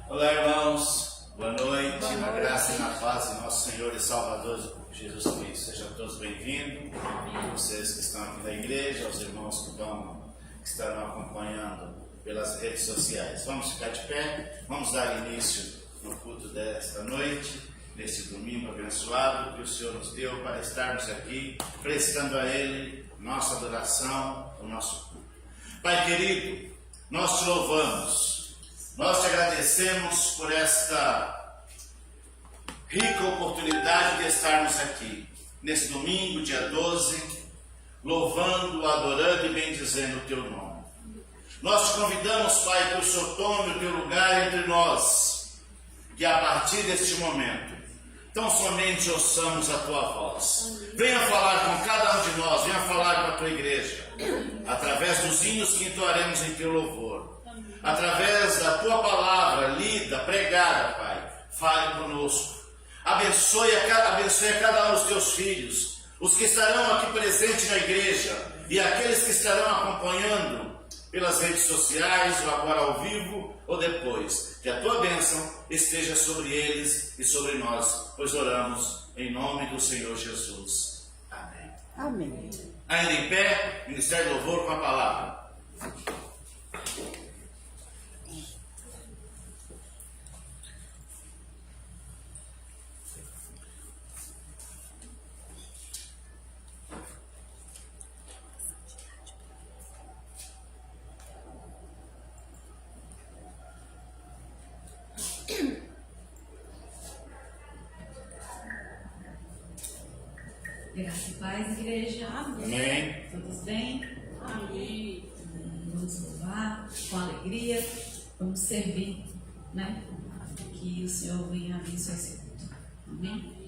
Olá, irmãos, boa noite, na graça e na paz de nosso Senhor e Salvador Jesus Cristo. Sejam todos bem-vindos, vocês que estão aqui na igreja, os irmãos que estarão acompanhando pelas redes sociais. Vamos ficar de pé, vamos dar início no culto desta noite, neste domingo abençoado que o Senhor nos deu para estarmos aqui, prestando a Ele nossa adoração, o nosso culto. Pai querido, nós te louvamos. Nós te agradecemos por esta rica oportunidade de estarmos aqui, nesse domingo, dia 12, louvando, adorando e bendizendo o teu nome. Nós te convidamos, Pai, que o Senhor tome o teu lugar entre nós, que a partir deste momento, tão somente ouçamos a tua voz. Venha falar com cada um de nós, venha falar com a tua igreja, através dos hinos que entoaremos em teu louvor. Através da tua palavra lida, pregada, Pai, fale conosco. Abençoe a cada um dos teus filhos, os que estarão aqui presentes na igreja e aqueles que estarão acompanhando pelas redes sociais, ou agora ao vivo, ou depois. Que a tua bênção esteja sobre eles e sobre nós, pois oramos em nome do Senhor Jesus. Amém. Amém. Ainda em pé, Ministério do Louvor com a palavra. Graça e paz, igreja. Amém. Todos bem? Amém. Vamos louvar com alegria, vamos servir, né? Que o Senhor venha abençoar esse culto. Amém?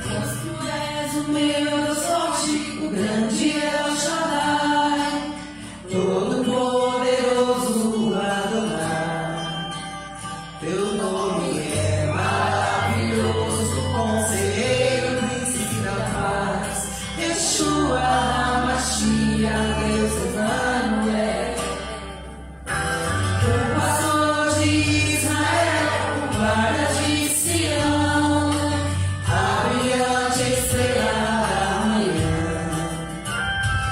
Deus, tu és o meu Deus forte, o grande El Shaddai, todo poderoso Adonai. Teu nome é maravilhoso, conselheiro, príncipe da paz, Yeshua, Hamashiach, Deus Emmanuel. O pastor de Israel, o guarda de Sião, a brilhante estrela da manhã.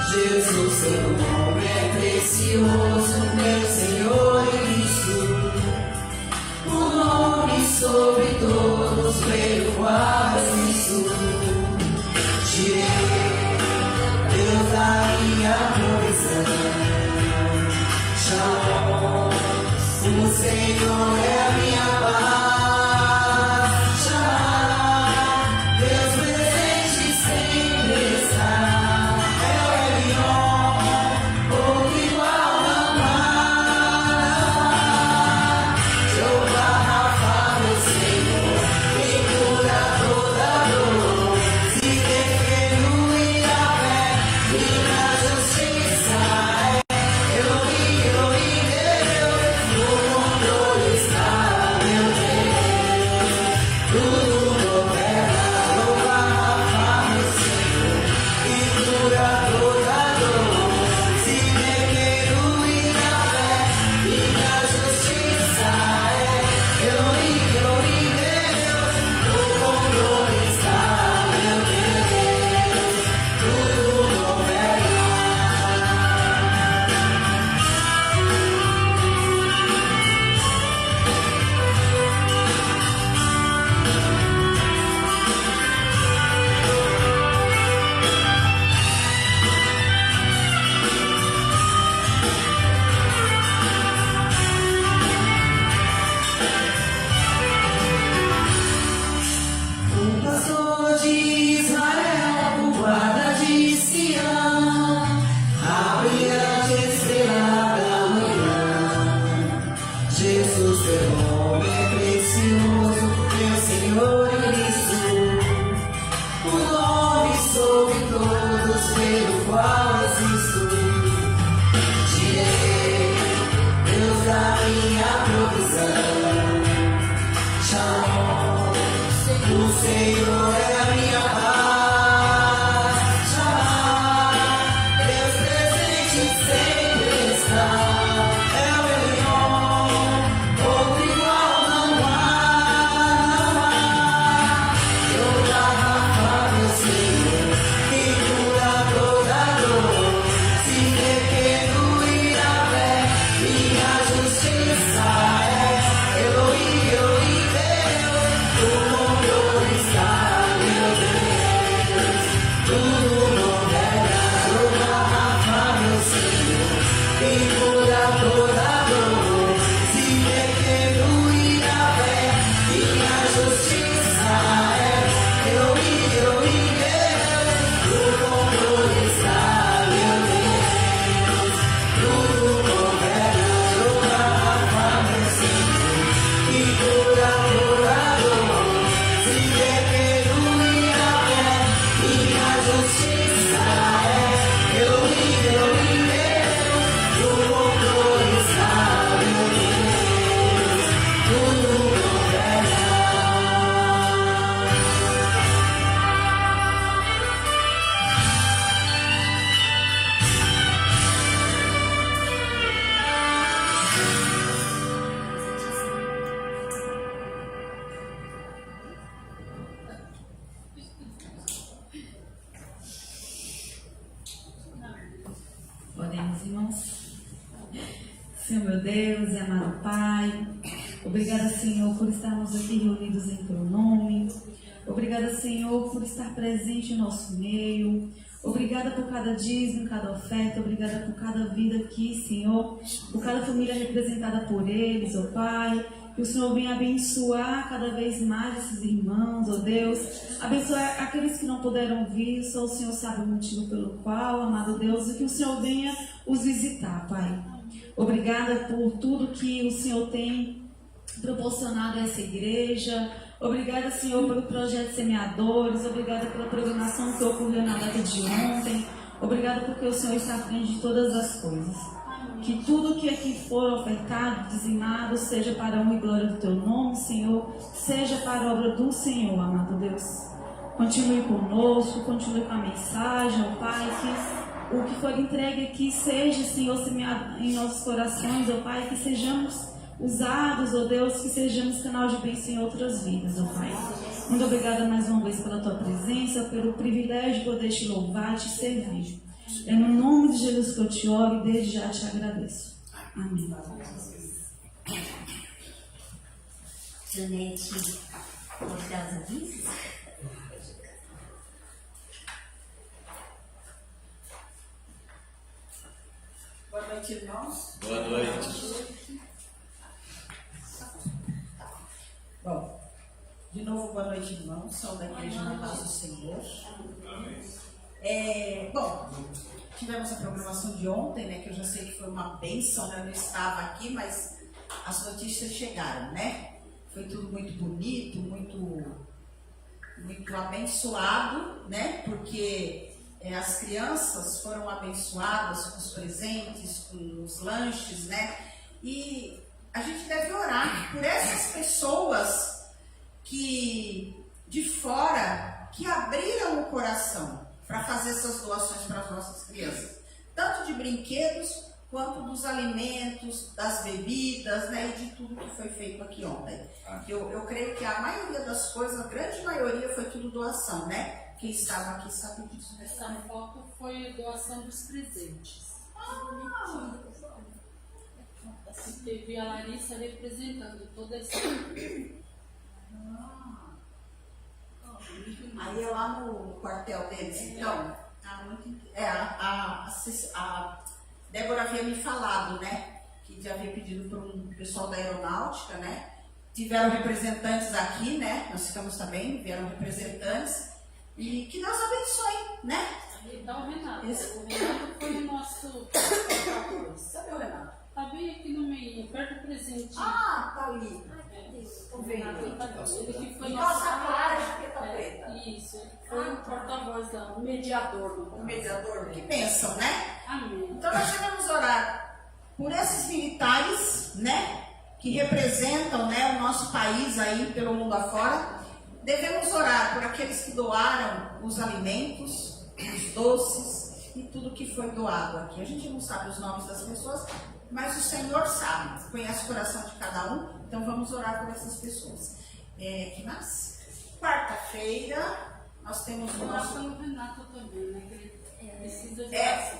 Jesus, seu nome é precioso, meu Senhor e Cristo, o nome sobre todos, pelo qual existo. Tirei, Deus, da minha provisão. Shalom, o Senhor é a minha paz. Shalom, Deus presente sempre está. É o Elion, outro igual não há. Jeová Rafa, meu Senhor, que cura toda dor. Se defendo e a fé, e na justiça é Elohim, Elohim, Deus, no controle está, meu Deus. Tudo governa, Jeová Rafa, meu Senhor, que cura toda dor. Se defendo e a fé, e na justiça é Elohim, Elohim, Deus, no controle está, meu Deus. Tudo governa. O pastor de Israel, o guarda de Sião, a brilhante estrela da manhã. Jesus, teu nome é precioso, meu Senhor e Cristo, o nome sobre todos, pelo qual existo. Tirei, Deus, da minha provisão. Shalom, o Senhor é a minha paz. Shalom, Deus presente sempre está. É o Elion, outro igual não há. Jeová Rafa, meu Senhor, que cura toda dor. Se defendo e a fé, minha justiça é Elohim, Elohim, Deus, o controle está, meu Deus. Tudo governa, Jeová Rafa, meu Senhor, que cura toda dor. Se defendo e a fé, minha justiça é Elohim, Elohim, Deus, o controle está, meu Deus. Tudo governa, Jeová Rafa, meu Senhor, que cura toda dor. Se defendo e a fé, minha justiça é Elohim, Elohim, Deus, o controle está, meu Deus. Tudo governa. Podemos, irmãos? Senhor meu Deus e amado Pai, obrigada, Senhor, por estarmos aqui reunidos em Teu nome. Obrigada, Senhor, por estar presente em nosso meio. Obrigada por cada dízimo, cada oferta. Obrigada por cada vida aqui, Senhor, por cada família representada por eles, ó Pai. Que o Senhor venha abençoar cada vez mais esses irmãos, ó Deus. Abençoar aqueles que não puderam vir, só o Senhor sabe o motivo pelo qual, amado Deus, e que o Senhor venha os visitar, Pai. Obrigada por tudo que o Senhor tem proporcionado a essa igreja. Obrigada, Senhor, pelo projeto Semeadores. Obrigada pela programação que ocorreu na data de ontem. Obrigada porque o Senhor está à frente de todas as coisas. Que tudo que aqui for ofertado, dizimado, seja para a honra e glória do Teu nome, Senhor. Seja para a obra do Senhor, amado Deus. Continue conosco, continue com a mensagem, ó Pai, que o que for entregue aqui seja, Senhor, semeado em nossos corações, ó Pai, que sejamos usados, ó Deus, que sejamos canal de bênção em outras vidas, ó Pai. Muito obrigada mais uma vez pela Tua presença, pelo privilégio de poder Te louvar, Te servir. É no nome de Jesus que eu Te oro e desde já Te agradeço. Amém. Janete, pode dar os avisos? Boa noite, irmãos. Boa noite. Bom, de novo, boa noite, irmãos. Sou da Igreja da Paz do Senhor. Bom, tivemos a programação de ontem, né? Que eu já sei que foi uma bênção, né? Eu não estava aqui, mas as notícias chegaram, né? Foi tudo muito bonito, muito abençoado, né? Porque as crianças foram abençoadas com os presentes, com os lanches, né? E a gente deve orar por essas pessoas que de fora, que abriram o coração para fazer essas doações para as nossas crianças, tanto de brinquedos quanto dos alimentos, das bebidas, né, e de tudo que foi feito aqui ontem. Eu creio que a maioria das coisas, a grande maioria foi tudo doação, né? Quem estava aqui sabe disso. Essa foto foi a doação dos presentes. Teve a Larissa representando toda essa. Aí é lá no quartel deles, então. A Débora havia me falado, né? Que já havia pedido para um pessoal da aeronáutica, né? Tiveram representantes aqui, né? Nós ficamos também, vieram representantes. E que Deus abençoe, né? Então, o Renato. O Renato foi o nosso porta-voz. Cadê o Renato? Tá bem aqui no meio, perto do presente. Ah, tá ali. O Renato tá ali. Ele que foi Nossa, clara, jaqueta preta. Isso, ele foi o porta-voz, o mediador. O mediador, que bênção, né? Amém. Então nós devemos orar por esses militares, né? Que representam, né, o nosso país aí pelo mundo afora. Devemos orar por aqueles que doaram os alimentos, os doces e tudo que foi doado aqui. A gente não sabe os nomes das pessoas, mas o Senhor sabe, conhece o coração de cada um, então vamos orar por essas pessoas. Que mais? Quarta-feira, nós temos o nosso... no Renato também, né? Que ele precisa de oração.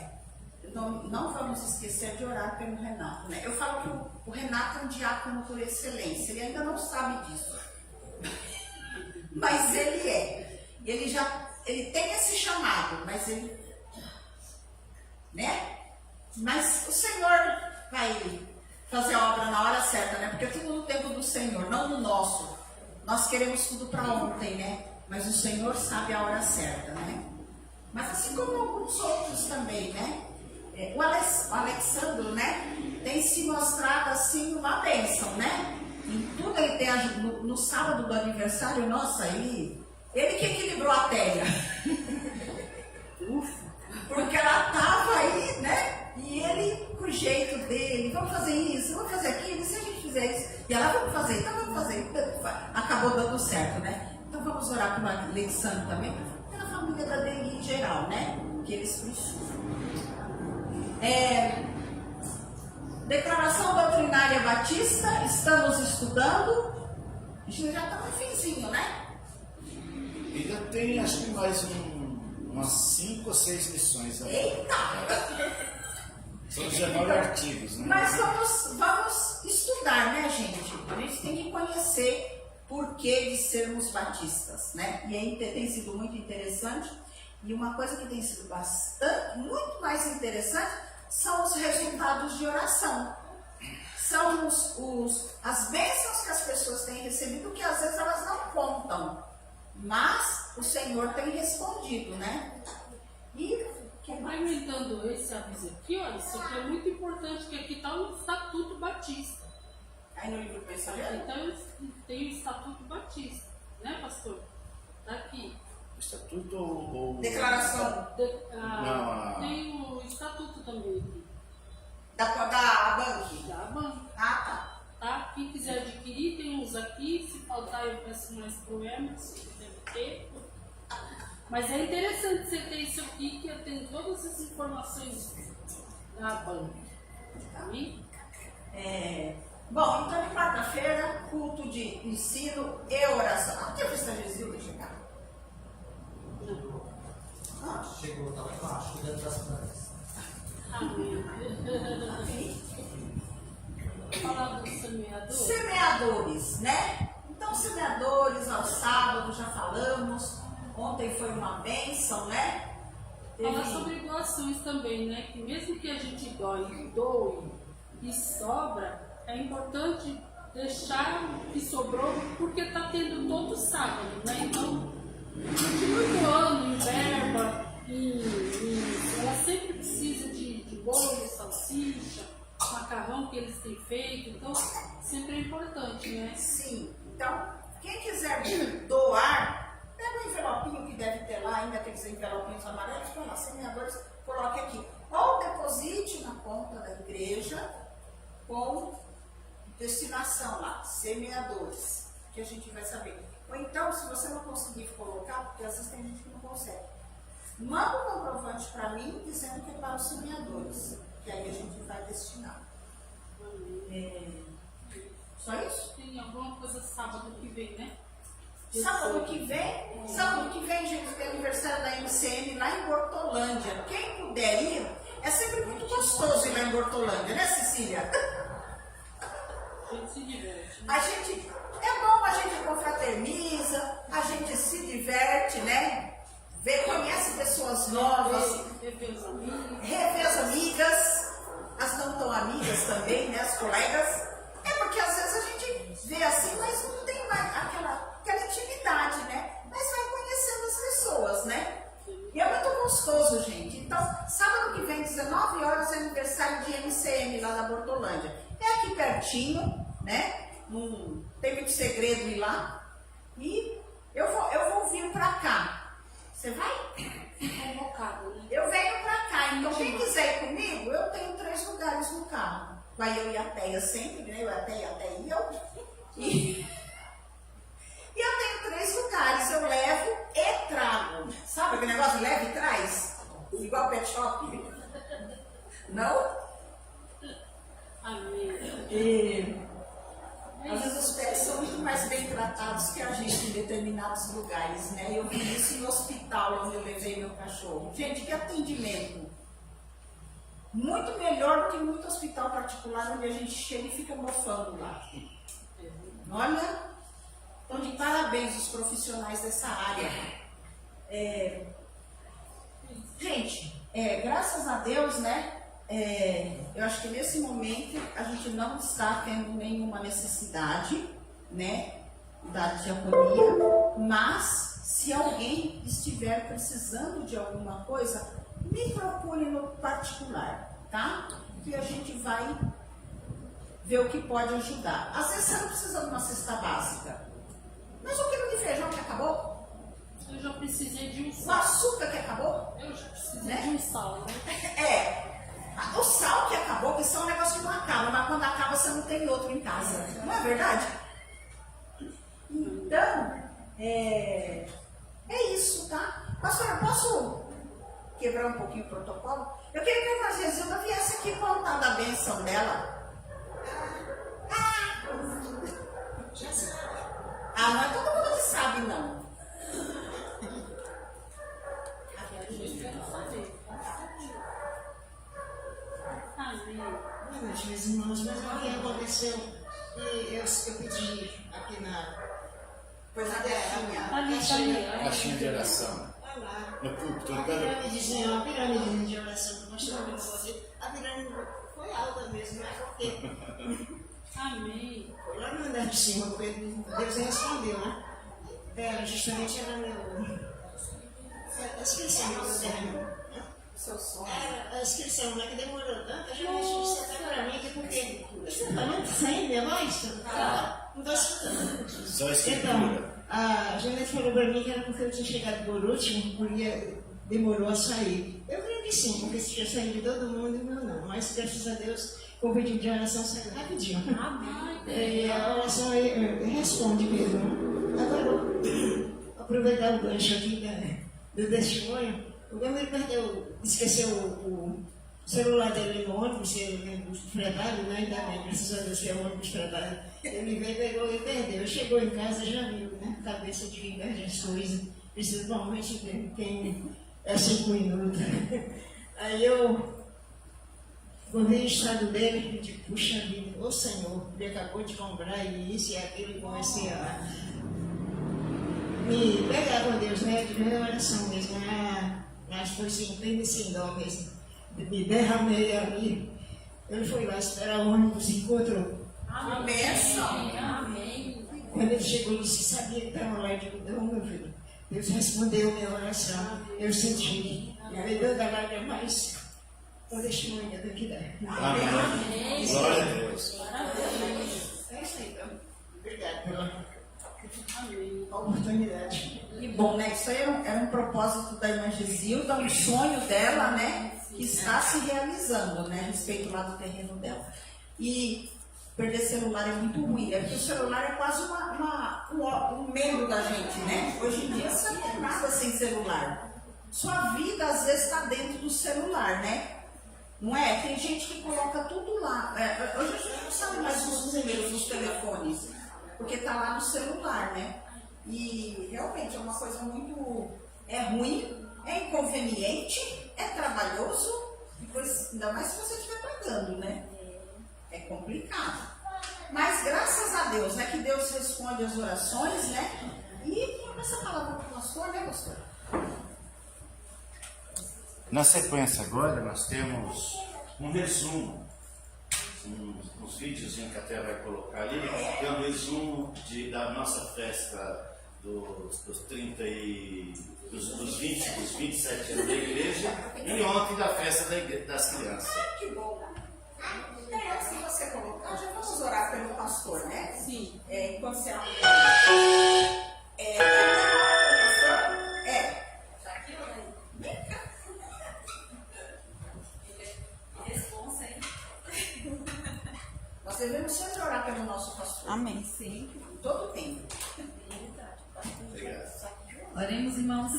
Não vamos esquecer de orar pelo Renato, né? Eu falo que o Renato é um diácono por excelência, ele ainda não sabe disso. Mas ele é. Ele tem esse chamado, mas ele... né? Mas o Senhor vai fazer a obra na hora certa, né? Porque é tudo no tempo do Senhor, não no nosso. Nós queremos tudo para ontem, né? Mas o Senhor sabe a hora certa, né? Mas assim como alguns outros também, né? O Alexandro, né? Tem se mostrado assim uma bênção, né? Em tudo ele tem no sábado do aniversário, nossa, ele que equilibrou a terra. Ufa! Porque ela estava aí, né? E ele, com o jeito dele, vamos fazer isso, vamos fazer aquilo, e se a gente fizer isso? E ela, vamos fazer, então vamos fazer. Acabou dando certo, né? Então vamos orar pelo Alexandre também, pela família da Deli em geral, né? Que eles precisam. Declaração doutrinária batista, estamos estudando. A gente já está no finzinho, né? Ainda tem, acho que mais umas 5 ou 6 lições. Eita! São 19 artigos, né? Mas vamos estudar, né, gente? A gente tem que conhecer por que de sermos batistas, né? E aí tem sido muito interessante. E uma coisa que tem sido muito mais interessante, são os resultados de oração. São as bênçãos que as pessoas têm recebido, que às vezes elas não contam. Mas o Senhor tem respondido, né? E Complementando esse aviso aqui, olha, isso aqui é muito importante, que aqui está o Estatuto Batista. aí no livro Pensamento, Então tem o Estatuto Batista. né, pastor? Tá aqui. Estatuto ou... Declaração Não, Tem o estatuto também aqui. da banque. Da banca. Ah, tá. Tá? Quem quiser adquirir, tem uns aqui. Se faltar, eu peço mais pro Emerson, se quiser ter. Mas é interessante você ter isso aqui, que eu tenho todas as informações da banca. Amém? Bom, então de quarta-feira, culto de ensino e oração. Onde é que está Jesus chegar? Chegou, estava embaixo, dentro das plantas. Amém. Falar dos semeadores. Semeadores, né? Então, semeadores, ao sábado já falamos. Ontem foi uma bênção, né? Falar sobre doações também, né? Que mesmo que a gente doe e sobra, é importante deixar o que sobrou, porque está tendo todo sábado, né? Então, continue doando em verba, ela sempre precisa de bolo, salsicha, macarrão que eles têm feito, então sempre é importante, né? Sim. Então, quem quiser doar, pega o envelopinho que deve ter lá, ainda aqueles envelopinhos amarelos, põe lá, semeadores, coloque aqui. Ou deposite na conta da igreja com destinação lá, semeadores, que a gente vai saber. Ou então, se você não conseguir colocar, porque às vezes tem gente que não consegue, manda um comprovante para mim dizendo que é para os semeadores, que aí a gente vai destinar. Só isso? Tem alguma coisa sábado que vem, né? Sábado que vem, gente, tem aniversário da MCM lá em Bortolândia. Quem puder ir, é sempre muito gostoso ir lá em Bortolândia, né, Cecília? A gente se diverte. É bom, a gente confraterniza, a gente se diverte, né? Conhece pessoas novas, Rever os amigos. rever as amigas, as não tão amigas também, né, as colegas. É porque às vezes a gente vê assim, mas não tem mais aquela intimidade, né? Mas vai conhecendo as pessoas, né? E é muito gostoso, gente. Então, sábado que vem, 19 horas, é aniversário de MCM lá na Bortolândia. É aqui pertinho, né? Não tem muito segredo ir lá. E eu vou vir pra cá. Você vai? Convocado, né? Eu venho pra cá. Então, quem quiser ir comigo, eu tenho 3 lugares no carro. Vai eu e a Teia sempre, né? Eu, a Teia e eu. E eu tenho 3 lugares. Eu levo e trago. Sabe aquele negócio de leva e traz? Igual pet shop. Não? Amém. Às vezes os pets são muito mais bem tratados que a gente em determinados lugares, né? Eu vi isso no hospital onde eu levei meu cachorro. Gente, que atendimento! Muito melhor do que muito hospital particular onde a gente chega e fica mofando lá. Olha, então de parabéns os profissionais dessa área. Gente, graças a Deus, né? Eu acho que nesse momento a gente não está tendo nenhuma necessidade, né, da diaconia, mas se alguém estiver precisando de alguma coisa, me procure no particular, tá? Que a gente vai ver o que pode ajudar. Às vezes você não precisa de uma cesta básica, mas o quilo de feijão que acabou, Eu já precisei de um o sal. açúcar que acabou, Eu já precisei Né? de um sal, né? O sal que acabou, que isso é um negócio que não acaba, mas quando acaba você não tem outro em casa. Não é verdade? Então, é isso, tá? Pastora, posso quebrar um pouquinho o protocolo? Eu queria que a irmã Gesilda viesse aqui contar da bênção dela. Não é todo mundo que sabe, não. Amém. Boa noite, meus irmãos. Mas ontem aconteceu e eu pedi aqui na Caixinha de oração. Olha lá. No púlpito, A no canto. pirâmidezinha, uma pirâmide de oração que eu mostrei para você. A pirâmide foi alta mesmo, mas por quê? Amém. Foi lá no andar de cima, porque Deus respondeu, né? Era justamente era meu. A inscrição do terreno. Seu sonho. A inscrição, né? Que demorou tanto, já você tá para mim, que porque você tá muito sem minha voz? Não tô escutando. Só escritura. A Janete falou para mim que era porque eu tinha chegado por último, porque demorou a sair. Eu creio que sim, porque se tinha saído de todo mundo, eu não. Mas graças a Deus, o pedido de oração saiu rapidinho. E a oração responde mesmo. Agora, aproveitar o gancho aqui do testemunho, o Gamiro esqueceu o celular dele no ônibus, o fretado, né? Ainda bem, graças a Deus que é o ônibus fretado. Ele veio, pegou e perdeu. Chegou em casa e já viu, né? Cabeça de viagem, as coisas. Principalmente quem é 5 minutos. Aí eu vi o estado dele e digo, puxa vida, ô Senhor, ele acabou de comprar isso e aquilo, e comecei a me pegar com Deus, né? De minha oração mesmo, mas foi sem pena e sem dó mesmo. Me derramei ali. Ele foi lá esperar o ônibus e encontrou. Amém. Amém. Quando ele chegou, ele disse, sabia que estava lá, eu digo, não, meu filho. Deus respondeu a minha oração. Eu senti. Me deu da lágrima, mas o testemunho eu tenho que dar. Amém. Glória a Deus. É isso aí, então. Obrigado pela oportunidade. Que bom, né? Isso aí era um propósito da irmã Gisilda, um sonho dela, né? Que está se realizando, né? A respeito lá do terreno dela. E perder celular é muito ruim, né? Porque o celular é quase um membro da gente, né? Hoje em dia você não é nada sem celular. Sua vida às vezes está dentro do celular, né? Não é? Tem gente que coloca tudo lá. Hoje a gente não sabe mais os números dos telefones, porque está lá no celular, né? E realmente é uma coisa muito... É ruim, é inconveniente, é trabalhoso, depois, ainda mais se você estiver pagando, né? É complicado. Mas graças a Deus, né? Que Deus responde as orações, né? E com essa palavra para o pastor, né, pastor? Na sequência agora nós temos um resumo, uns videozinhos que até vai colocar ali, que é um resumo da nossa festa dos 30 e dos 27 anos da igreja e ontem da festa das crianças. Que bom. Antes que você colocar, já vamos orar pelo pastor, né? Sim. Enquanto você arruma. Nós devemos sempre orar pelo nosso pastor. Amém. Sim. Todo o tempo. Obrigado. Oremos, irmãos.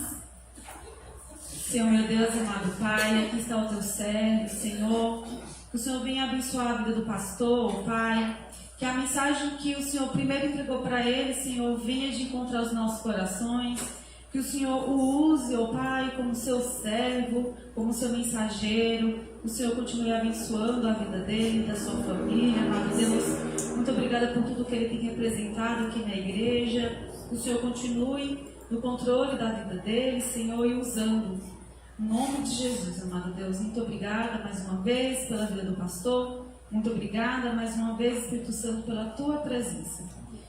Senhor, meu Deus, amado Pai, aqui está o teu servo, Senhor. Que o Senhor venha abençoar a vida do pastor, Pai. Que a mensagem que o Senhor primeiro entregou para ele, Senhor, venha de encontrar os nossos corações. Que o Senhor o use, ó Pai, como seu servo, como seu mensageiro. Que o Senhor continue abençoando a vida dele, da sua família, amado Deus. Muito obrigada por tudo que ele tem representado aqui na igreja. Que o Senhor continue no controle da vida dele, Senhor, e usando. Em nome de Jesus, amado Deus, muito obrigada mais uma vez pela vida do pastor. Muito obrigada mais uma vez, Espírito Santo, pela tua presença.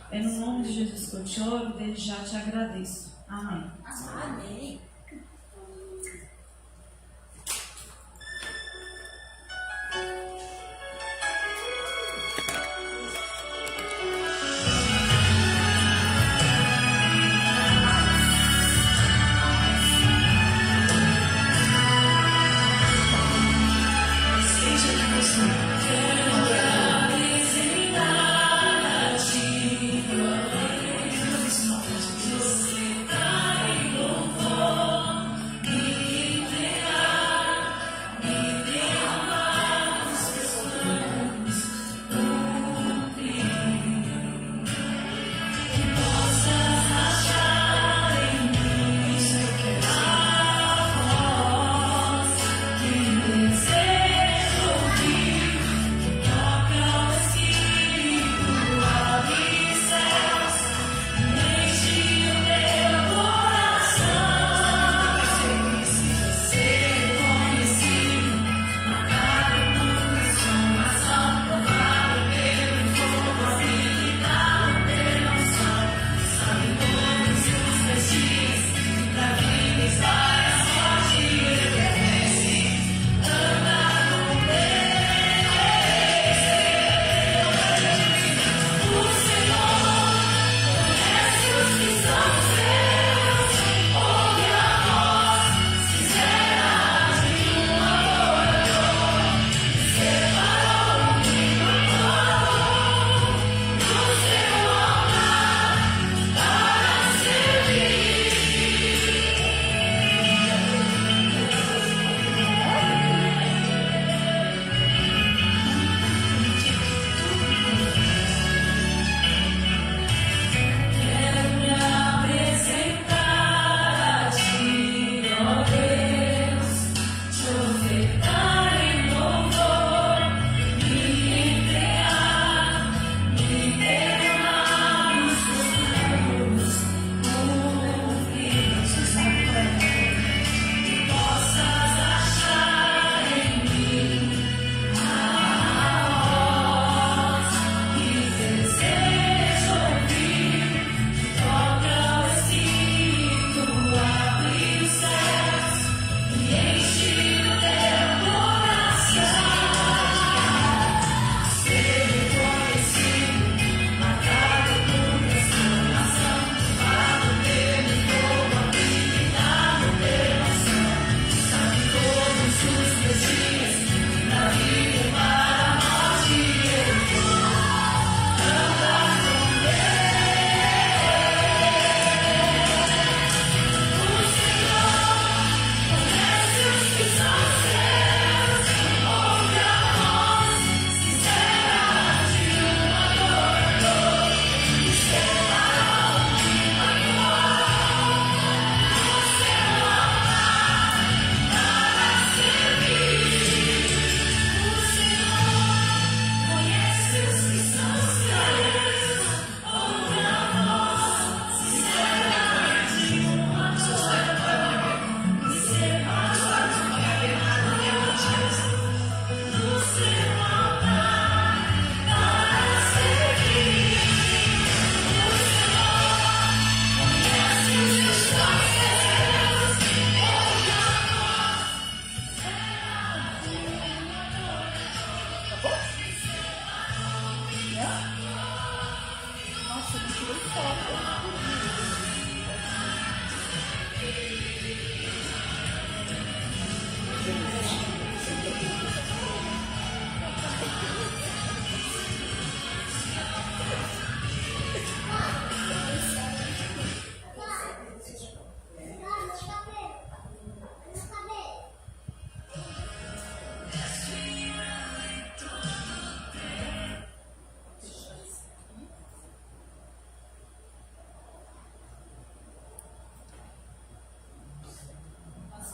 É no nome de Jesus que eu te oro e desde já te agradeço. Amém. Amém. Você tá em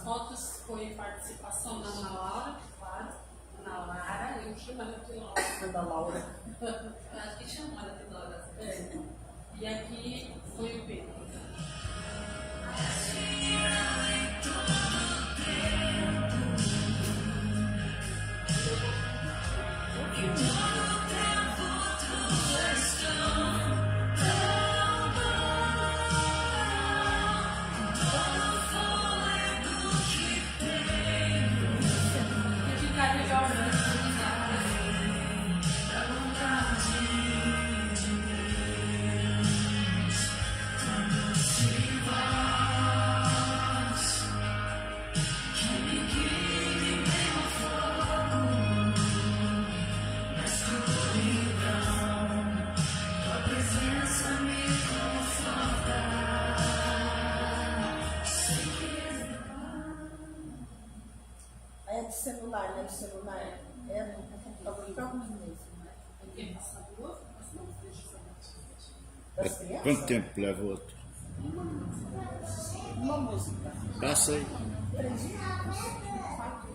fotos foi participação da Ana Laura, claro. Ana Lara, eu chamo ela de Laura. Ana Laura. Acho que chama ela de Laura. É. E aqui foi o Pedro. Que fica legal, né? É do celular, né? Do celular. É no computador mesmo, né? Quem passa duas, mas não deixa essa Das crianças. Quanto tempo leva o outro? Uma música. Passa aí. 3 minutos. 4.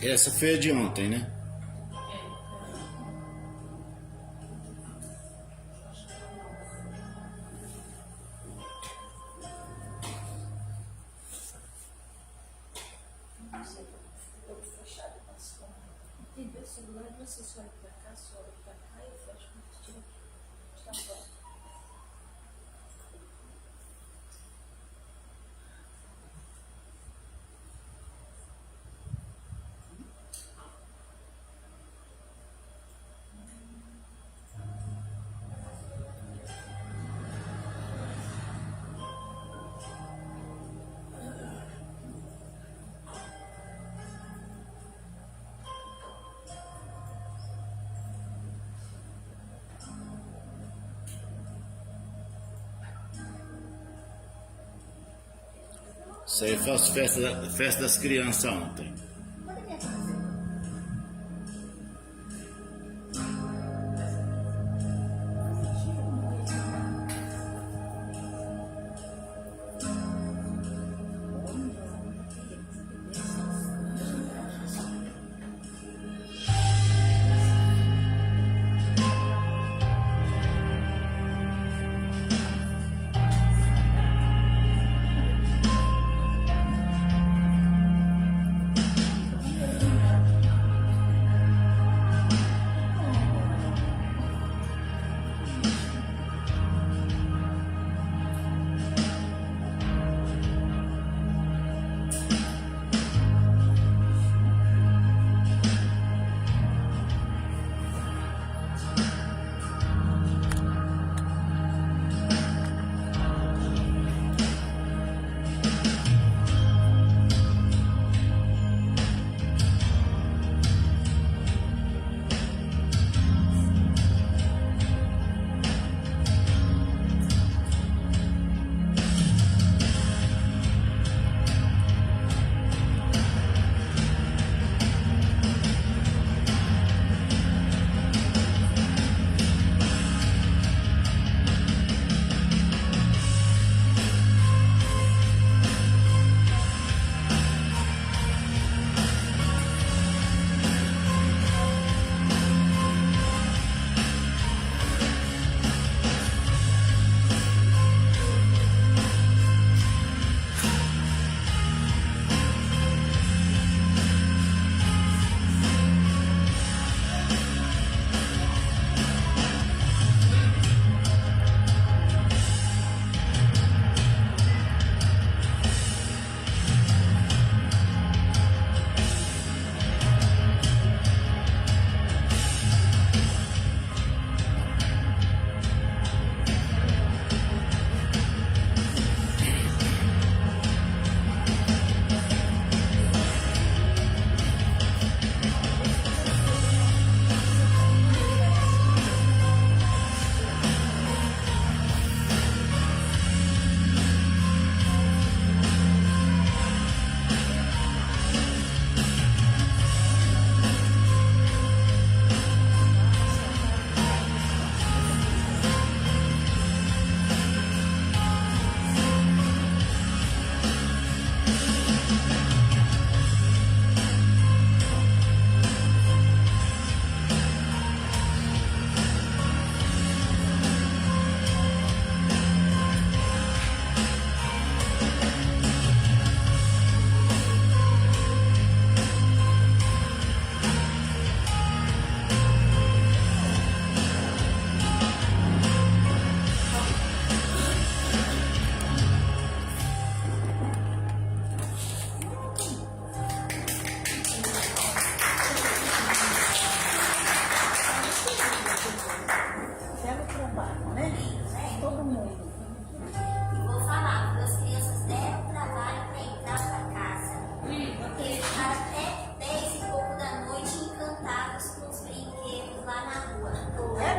Essa foi a de ontem, né? E o celular, você só olha pra cá, só olha pra cá e fecha quando tira. Tá bom. Isso aí foi as festa das crianças ontem. Olha a minha camiseta.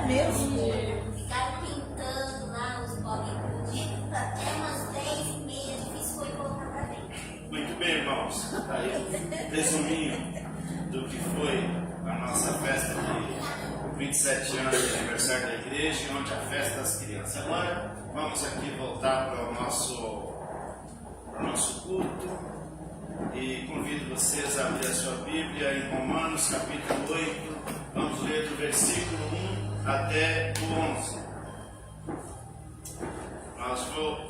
mesmo? Ficaram pintando lá os bolinhos até umas 10h30, difícil foi voltar pra dentro. Muito bem, irmãos. Aí, resuminho do que foi a nossa festa de 27 anos de aniversário da igreja e ontem a festa das crianças. Agora vamos aqui voltar para o nosso culto e convido vocês a abrir a sua Bíblia em Romanos capítulo 8. Vamos ler do versículo 1 até o 11. Nós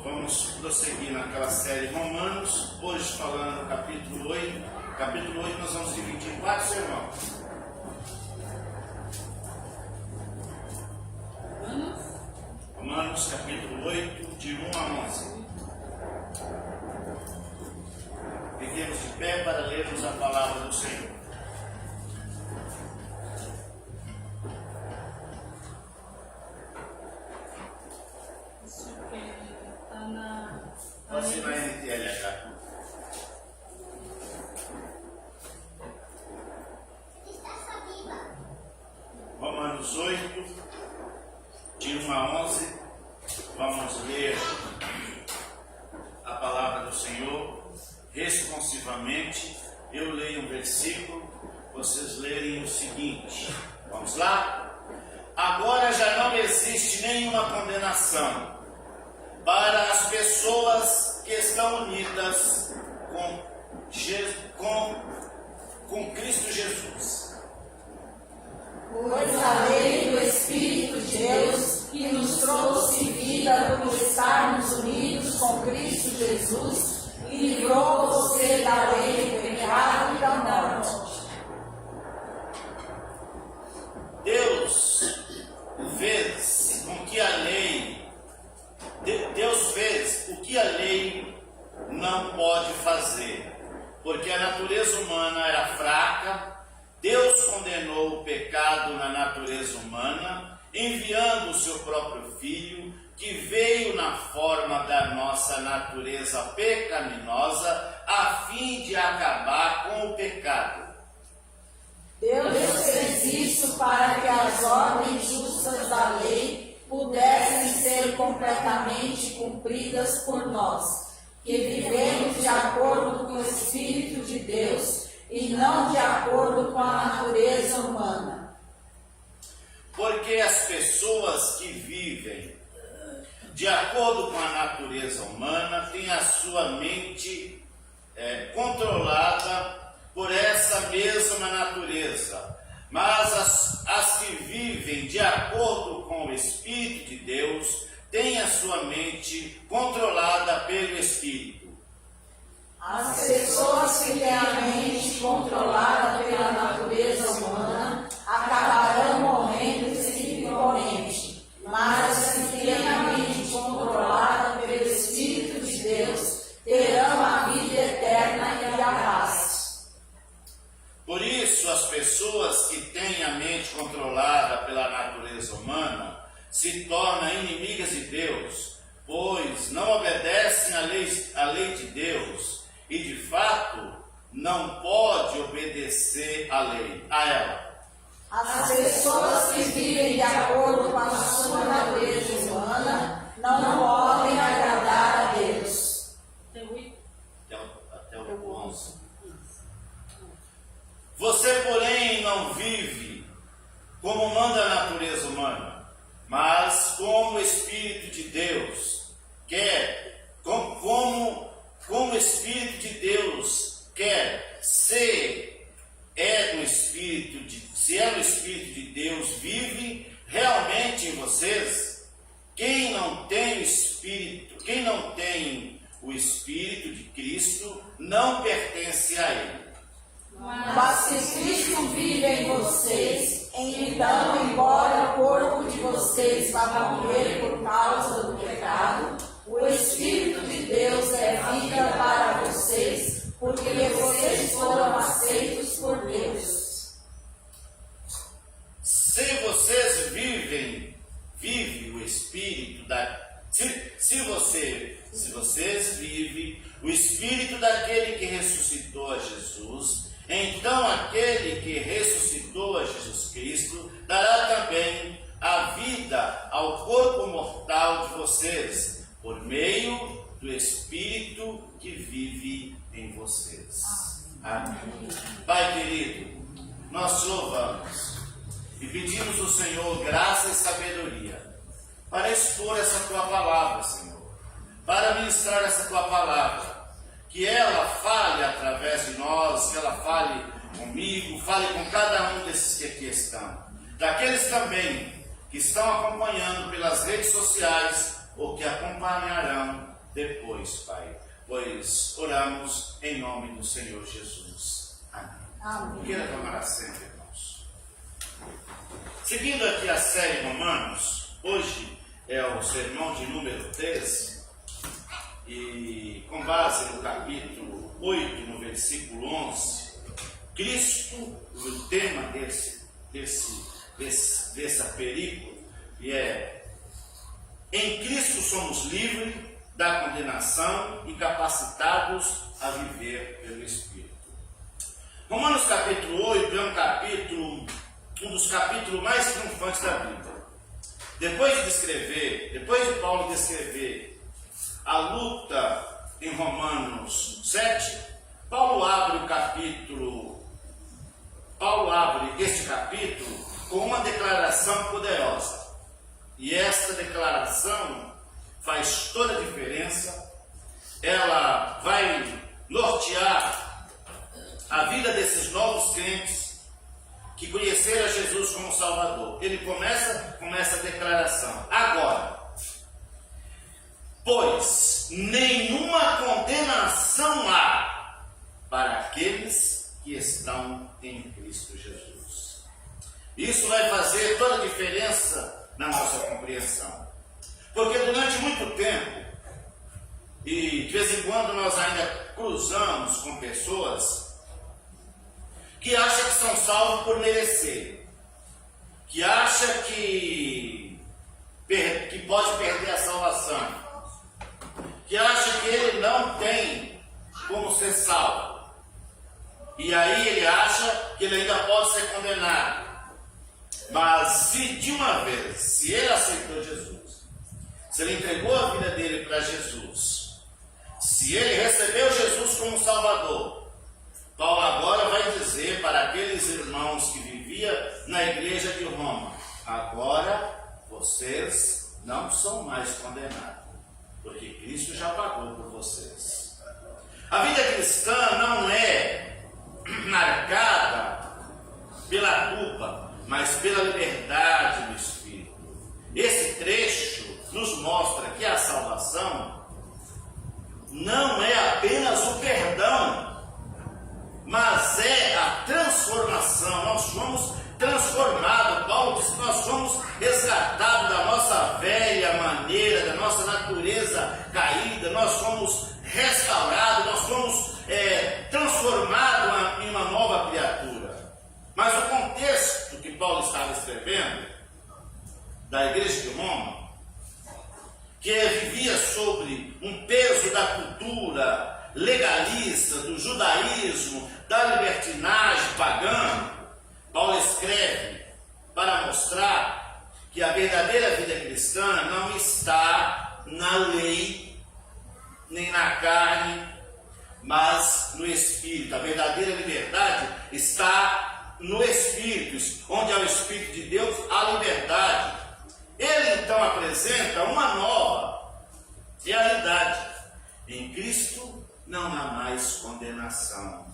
vamos prosseguir naquela série Romanos, hoje falando do capítulo 8. Capítulo 8 nós vamos dividir em 4 sermões. Romanos capítulo 8, de 1 a 11. Fiquemos de pé para lermos a palavra do Senhor. Isso está na. Pode ser na NTLH. Romanos 8, de 1 a 11, vamos ler a palavra do Senhor responsivamente. Eu leio um versículo, vocês lerem o seguinte. Vamos lá? Agora já não existe nenhuma condenação para as pessoas que estão unidas com Cristo Jesus. Pois a lei do Espírito de Deus, que nos trouxe vida por estarmos unidos com Cristo Jesus, livrou você da lei do pecado e da morte. Deus fez o que a lei não pode fazer, porque a natureza humana era fraca. Deus condenou o pecado na natureza humana, enviando o seu próprio Filho, que veio na forma da nossa natureza pecaminosa, a fim de acabar com o pecado. Deus fez isso para que as ordens justas da lei pudessem ser completamente cumpridas por nós, que vivemos de acordo com o Espírito de Deus, e não de acordo com a natureza humana. Porque as pessoas que vivem de acordo com a natureza humana têm a sua mente controlada por essa mesma natureza. Mas as que vivem de acordo com o Espírito de Deus têm a sua mente controlada pelo Espírito. As pessoas que têm a mente controlada pela natureza humana acabarão morrendo espiritualmente, mas as que têm a mente controlada pelo Espírito de Deus terão a vida eterna e a paz. Por isso, as pessoas que têm a mente controlada pela natureza humana se tornam inimigas de Deus, pois não obedecem à lei de Deus. E de fato, não pode obedecer a ela. As pessoas que vivem de acordo com a sua natureza humana não podem agradar a Deus. Até o 11. Você, porém, não vive como manda a natureza humana, mas como o Espírito de Deus quer, como o Espírito de Deus quer, se é do Espírito de Deus vive realmente em vocês. Quem não tem o Espírito de Cristo não pertence a Ele. Mas se Cristo vive em vocês, então, embora o corpo de vocês vá morrer por causa do pecado, o Espírito de Deus é vida para vocês, porque vocês foram aceitos por Deus. Se vocês vivem o Espírito se vocês vivem o Espírito daquele que ressuscitou a Jesus, então aquele que ressuscitou a Jesus Cristo dará também a e pedimos ao Senhor graça e sabedoria para expor essa tua palavra, Senhor, para ministrar essa tua palavra, que ela fale através de nós, que ela fale comigo, fale com cada um desses que aqui estão, daqueles também que estão acompanhando pelas redes sociais ou que acompanharão depois, Pai, pois oramos em nome do Senhor Jesus. Amém. Amém. Queira tomar assento, irmãos. Seguindo aqui a série Romanos, hoje é o sermão de número 13, e com base no capítulo 8, no versículo 11, Cristo, o tema dessa película, e é: em Cristo somos livres da condenação e capacitados a viver pelo Espírito. Romanos capítulo 8 é um dos capítulos mais triunfantes da Bíblia. Depois de Paulo descrever a luta em Romanos 7, Paulo abre este capítulo com uma declaração poderosa. E esta declaração faz toda a diferença. Ela vai nortear a vida desses novos crentes que conheceram a Jesus como Salvador. Ele começa com essa declaração: agora, pois nenhuma condenação há para aqueles que estão em Cristo Jesus. Isso vai fazer toda a diferença na nossa compreensão, porque durante muito tempo, e de vez em quando nós ainda cruzamos com pessoas que acham que são salvos por merecer, que acham que pode perder a salvação, que acham que ele não tem como ser salvo, e aí ele acha que ele ainda pode ser condenado. Mas se de uma vez, se ele aceitou Jesus, se ele entregou a vida dele para Jesus, se ele recebeu Jesus como Salvador, Paulo agora vai dizer para aqueles irmãos que viviam na igreja de Roma: agora vocês não são mais condenados, porque Cristo já pagou por vocês. A vida cristã não é marcada pela culpa, mas pela liberdade do Espírito. Esse trecho nos mostra que a salvação não é apenas o perdão, mas é a transformação. Nós fomos transformados. Paulo diz que nós fomos resgatados da nossa velha maneira, da nossa natureza caída. Nós fomos restaurados, nós fomos transformados em uma nova criatura. Mas o contexto que Paulo estava escrevendo da igreja de Roma, que vivia sobre um peso da cultura legalista, do judaísmo, da libertinagem pagã, Paulo escreve para mostrar que a verdadeira vida cristã não está na lei, nem na carne, mas no Espírito. A verdadeira liberdade está no Espírito, onde há o Espírito de Deus, há liberdade. Ele então apresenta uma nova realidade. Em Cristo não há mais condenação.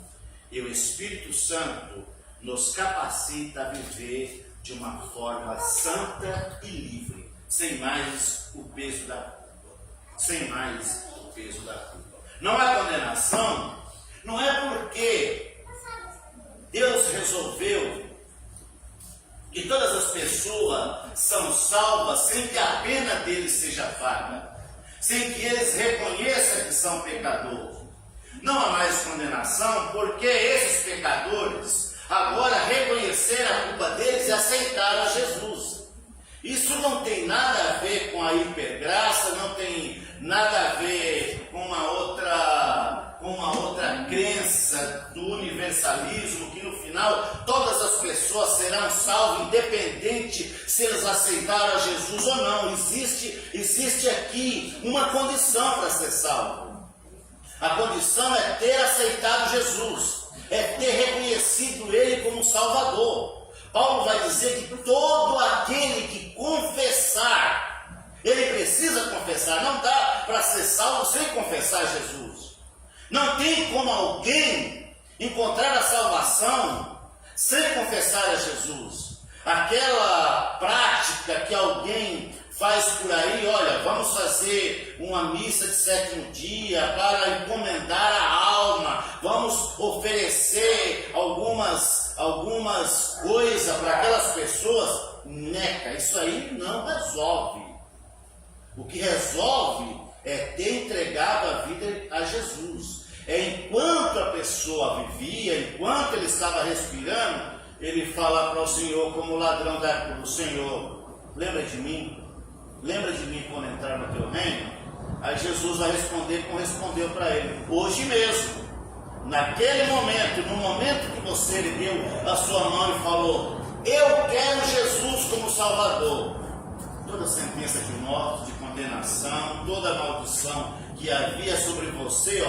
E o Espírito Santo nos capacita a viver de uma forma santa e livre, sem mais o peso da culpa. Sem mais o peso da culpa. Não há condenação, não é porque Deus resolveu que todas as pessoas são salvas sem que a pena deles seja paga, sem que eles reconheçam que são pecadores. Não há mais condenação porque esses pecadores agora reconheceram a culpa deles e aceitaram a Jesus. Isso não tem nada a ver com a hipergraça, não tem nada a ver com uma outra crença do universalismo, que no final todas as pessoas serão salvas, independente se eles aceitaram a Jesus ou não. Existe aqui uma condição para ser salvo. A condição é ter aceitado Jesus, é ter reconhecido Ele como Salvador. Paulo vai dizer que todo aquele que confessar, ele precisa confessar. Não dá para ser salvo sem confessar Jesus. Não tem como alguém encontrar a salvação sem confessar a Jesus. Aquela prática que alguém faz por aí, olha, vamos fazer uma missa de 7º dia para encomendar a alma, vamos oferecer algumas coisas para aquelas pessoas. Neca, isso aí não resolve. O que resolve é ter entregado a vida a Jesus. Enquanto a pessoa vivia, enquanto ele estava respirando, ele fala para o Senhor como ladrão da cruz: Senhor, lembra de mim? Lembra de mim quando entrar no teu reino? Aí Jesus vai responder como respondeu para ele: hoje mesmo, naquele momento, no momento que você ergueu a sua mão e falou: eu quero Jesus como Salvador, toda sentença de morte, de condenação, toda maldição que havia sobre você,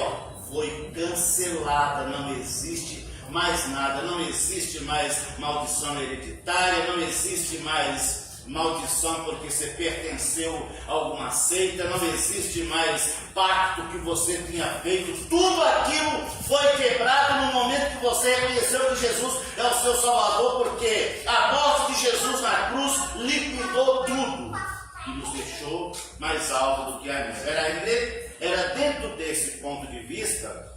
foi cancelada. Não existe mais nada, não existe mais maldição hereditária, não existe mais maldição porque você pertenceu a alguma seita, não existe mais pacto que você tinha feito. Tudo aquilo foi quebrado no momento que você reconheceu que Jesus é o seu Salvador, porque a morte de Jesus na cruz liquidou tudo e nos deixou mais alto do que antes. Era dentro desse ponto de vista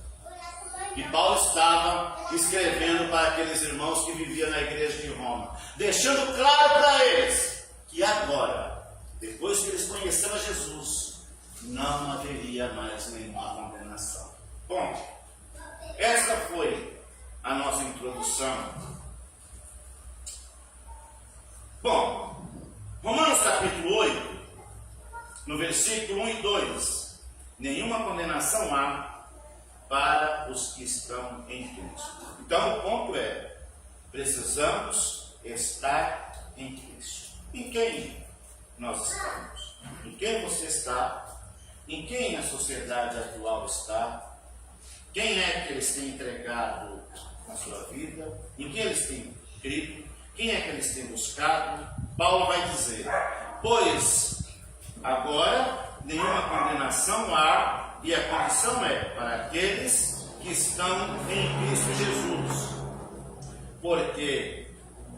que Paulo estava escrevendo para aqueles irmãos que viviam na igreja de Roma, deixando claro para eles que agora, depois que eles conheceram a Jesus, não haveria mais nenhuma condenação. Bom, esta foi a nossa introdução. Bom, Romanos capítulo 8, no versículo 1 e 2, nenhuma condenação há para os que estão em Cristo. Então o ponto é, precisamos estar em Cristo. Em quem nós estamos? Em quem você está? Em quem a sociedade atual está? Quem é que eles têm entregado na sua vida? Em quem eles têm crido? Quem é que eles têm buscado? Paulo vai dizer: pois agora nenhuma condenação há, e a condição é para aqueles que estão em Cristo Jesus. Porque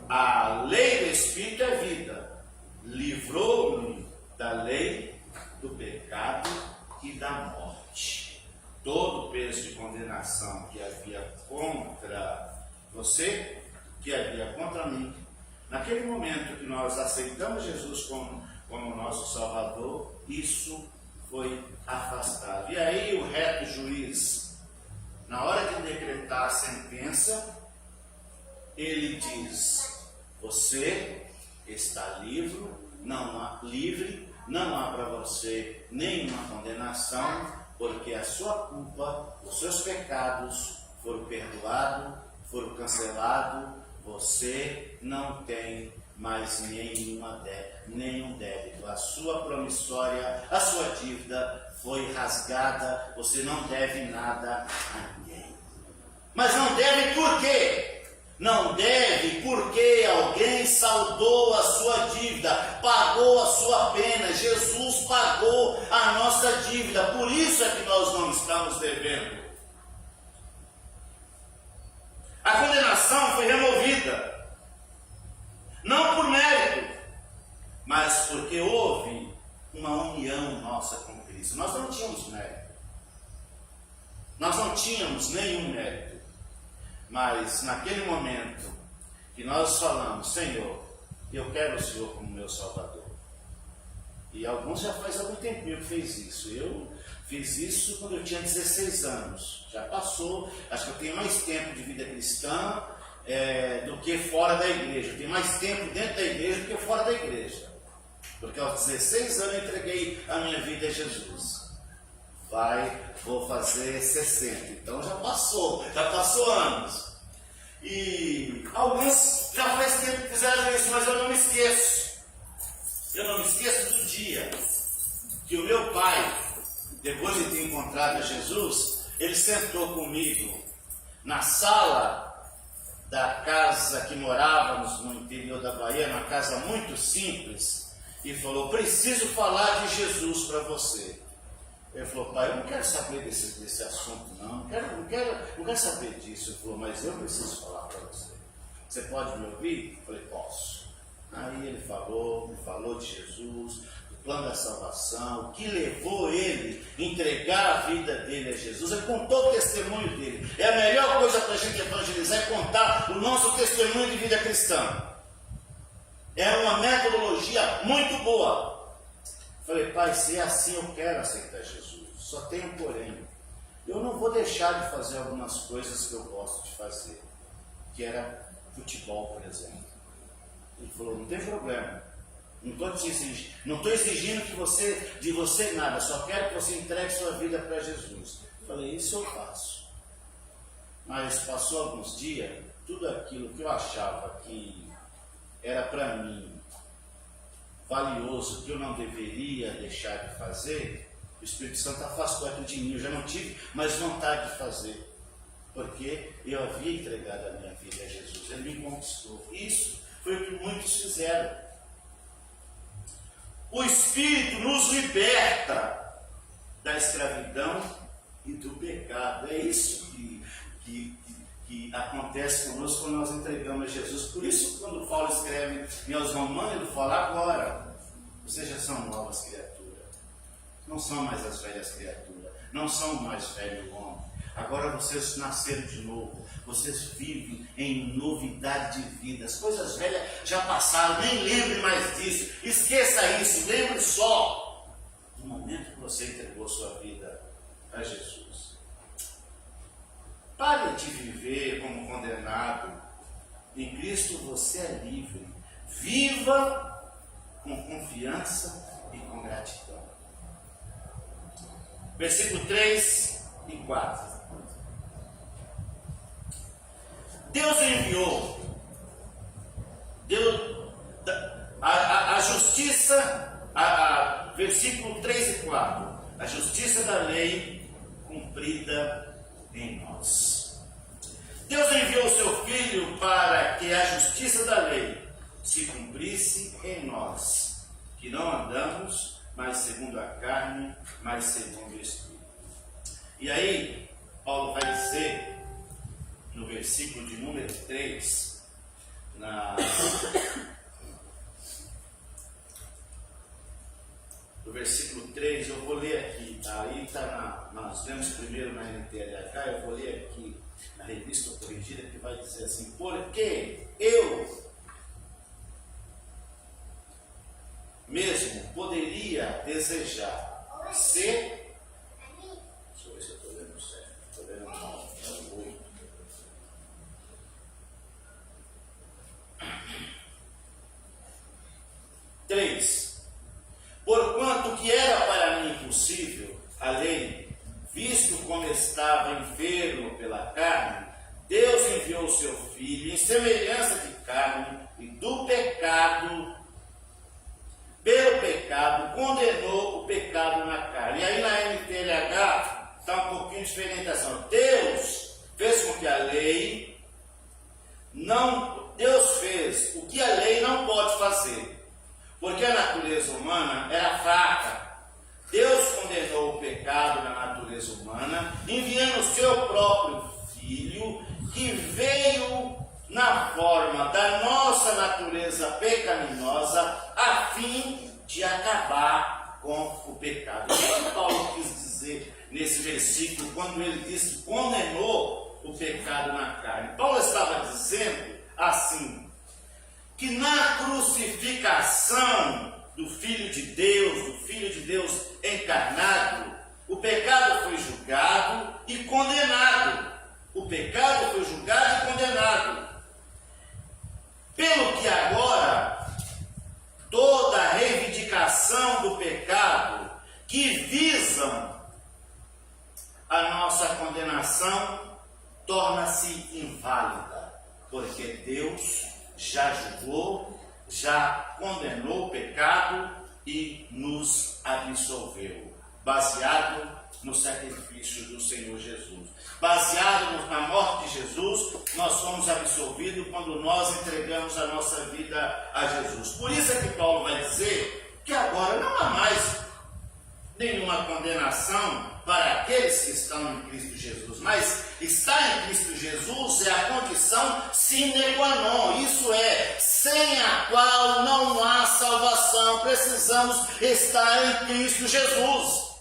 a lei do Espírito é vida, livrou-me da lei do pecado e da morte. Todo o peso de condenação que havia contra você, que havia contra mim, naquele momento que nós aceitamos Jesus como nosso Salvador, isso foi afastado. E aí o reto juiz, na hora de decretar a sentença, ele diz: você está livre, não há para você nenhuma condenação, porque a sua culpa, os seus pecados foram perdoados, foram cancelados, você não tem mais nenhum débito. A sua promissória, a sua dívida foi rasgada, você não deve nada a ninguém. Mas não deve por quê? Não deve porque alguém saldou a sua dívida, pagou a sua pena. Jesus pagou a nossa dívida, por isso é que nós não estamos devendo. A condenação foi removida, não por mérito, mas porque houve uma união nossa com Cristo. Nós não tínhamos mérito, nós não tínhamos nenhum mérito. Mas naquele momento que nós falamos: Senhor, eu quero o Senhor como meu Salvador. E alguns já faz algum tempinho que fez isso. Eu fiz isso quando eu tinha 16 anos. Já passou, acho que eu tenho mais tempo de vida cristã do que fora da igreja. Eu tenho mais tempo dentro da igreja do que fora da igreja. Porque aos 16 anos eu entreguei a minha vida a Jesus. Vou fazer 60, então já passou anos. E alguns já faz tempo que fizeram isso, mas eu não me esqueço. Eu não me esqueço do dia que o meu pai, depois de ter encontrado a Jesus, ele sentou comigo na sala da casa que morávamos no interior da Bahia, uma casa muito simples, e falou: preciso falar de Jesus para você. Ele falou: pai, eu não quero saber desse assunto, não quero saber disso. Ele falou: mas eu preciso falar para você. Você pode me ouvir? Eu falei: posso. Aí ele me falou de Jesus, do plano da salvação, o que levou ele a entregar a vida dele a Jesus. Ele contou o testemunho dele. É a melhor coisa para a gente evangelizar, é contar o nosso testemunho de vida cristã. É uma metodologia muito boa. Falei: pai, se é assim, eu quero aceitar Jesus. Só tem um porém: eu não vou deixar de fazer algumas coisas que eu gosto de fazer, que era futebol, por exemplo. Ele falou: não tem problema, não estou exigindo de você nada, só quero que você entregue sua vida para Jesus. Eu falei: isso eu faço. Mas passou alguns dias, tudo aquilo que eu achava que era para mim valioso, que eu não deveria deixar de fazer, o Espírito Santo afastou aquilo de mim. Eu já não tive mais vontade de fazer, porque eu havia entregado a minha vida a Jesus. Ele me conquistou. Isso foi o que muitos fizeram. O Espírito nos liberta da escravidão e do pecado. É isso que acontece conosco quando nós entregamos a Jesus. Por isso, quando Paulo escreve em aos Romanos, ele fala: agora vocês já são novas criaturas, não são mais as velhas criaturas, não são mais velho homem. Agora vocês nasceram de novo, vocês vivem em novidade de vida. As coisas velhas já passaram, nem lembre mais disso, esqueça isso, lembre só do momento que você entregou sua vida a Jesus. Pare de viver como condenado. Em Cristo você é livre. Viva com confiança e com gratidão. Versículo 3 e 4. Deus enviou a justiça, versículo 3 e 4, a justiça da lei cumprida em nós. Deus enviou o seu Filho para que a justiça da lei se cumprisse em nós, que não andamos mais segundo a carne, mas segundo o Espírito. E aí, Paulo vai dizer, no versículo de número 3, no versículo 3, eu vou ler aqui, aí está nós vemos primeiro na NTLH, eu vou ler aqui na Revista Corrigida, que vai dizer assim: porque eu mesmo poderia desejar ser, deixa eu ver se eu estou lendo certo, estou lendo mal, é o 8. Porquanto que era para mim impossível a lei, visto como estava enfermo pela carne, Deus enviou o seu Filho em semelhança de carne, e do pecado, pelo pecado, condenou o pecado na carne. E aí na NTLH está um pouquinho diferente assim. Deus fez com que a lei Deus fez o que a lei não pode fazer. Porque a natureza humana era fraca. Deus condenou o pecado na natureza humana, enviando o seu próprio Filho, que veio na forma da nossa natureza pecaminosa, a fim de acabar com o pecado. O que Paulo quis dizer nesse versículo, quando ele disse que condenou o pecado na carne? Paulo estava dizendo assim, que na crucificação do Filho de Deus encarnado, o pecado foi julgado e condenado. O pecado foi julgado e condenado. Pelo que agora, toda a reivindicação do pecado que visam a nossa condenação torna-se inválida, porque Deus já julgou, já condenou o pecado e nos absolveu. baseado no sacrifício do Senhor Jesus. Baseado na morte de Jesus, nós somos absolvidos quando nós entregamos a nossa vida a Jesus. Por isso é que Paulo vai dizer que agora não há mais nenhuma condenação para aqueles que estão em Cristo Jesus, mas estar em Cristo Jesus é a condição sine qua non, isso é, sem a qual não há salvação. Precisamos estar em Cristo Jesus.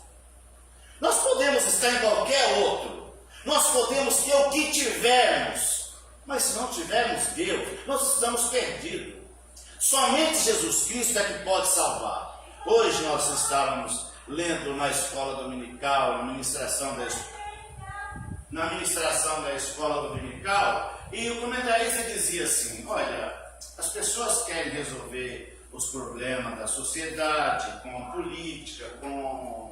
Nós podemos estar em qualquer outro, nós podemos ter o que tivermos, mas se não tivermos Deus, nós estamos perdidos. Somente Jesus Cristo é que pode salvar. Hoje nós estávamos lendo na escola dominical, na ministração da escola dominical, e o comentarista dizia assim: olha, as pessoas querem resolver os problemas da sociedade com a política, com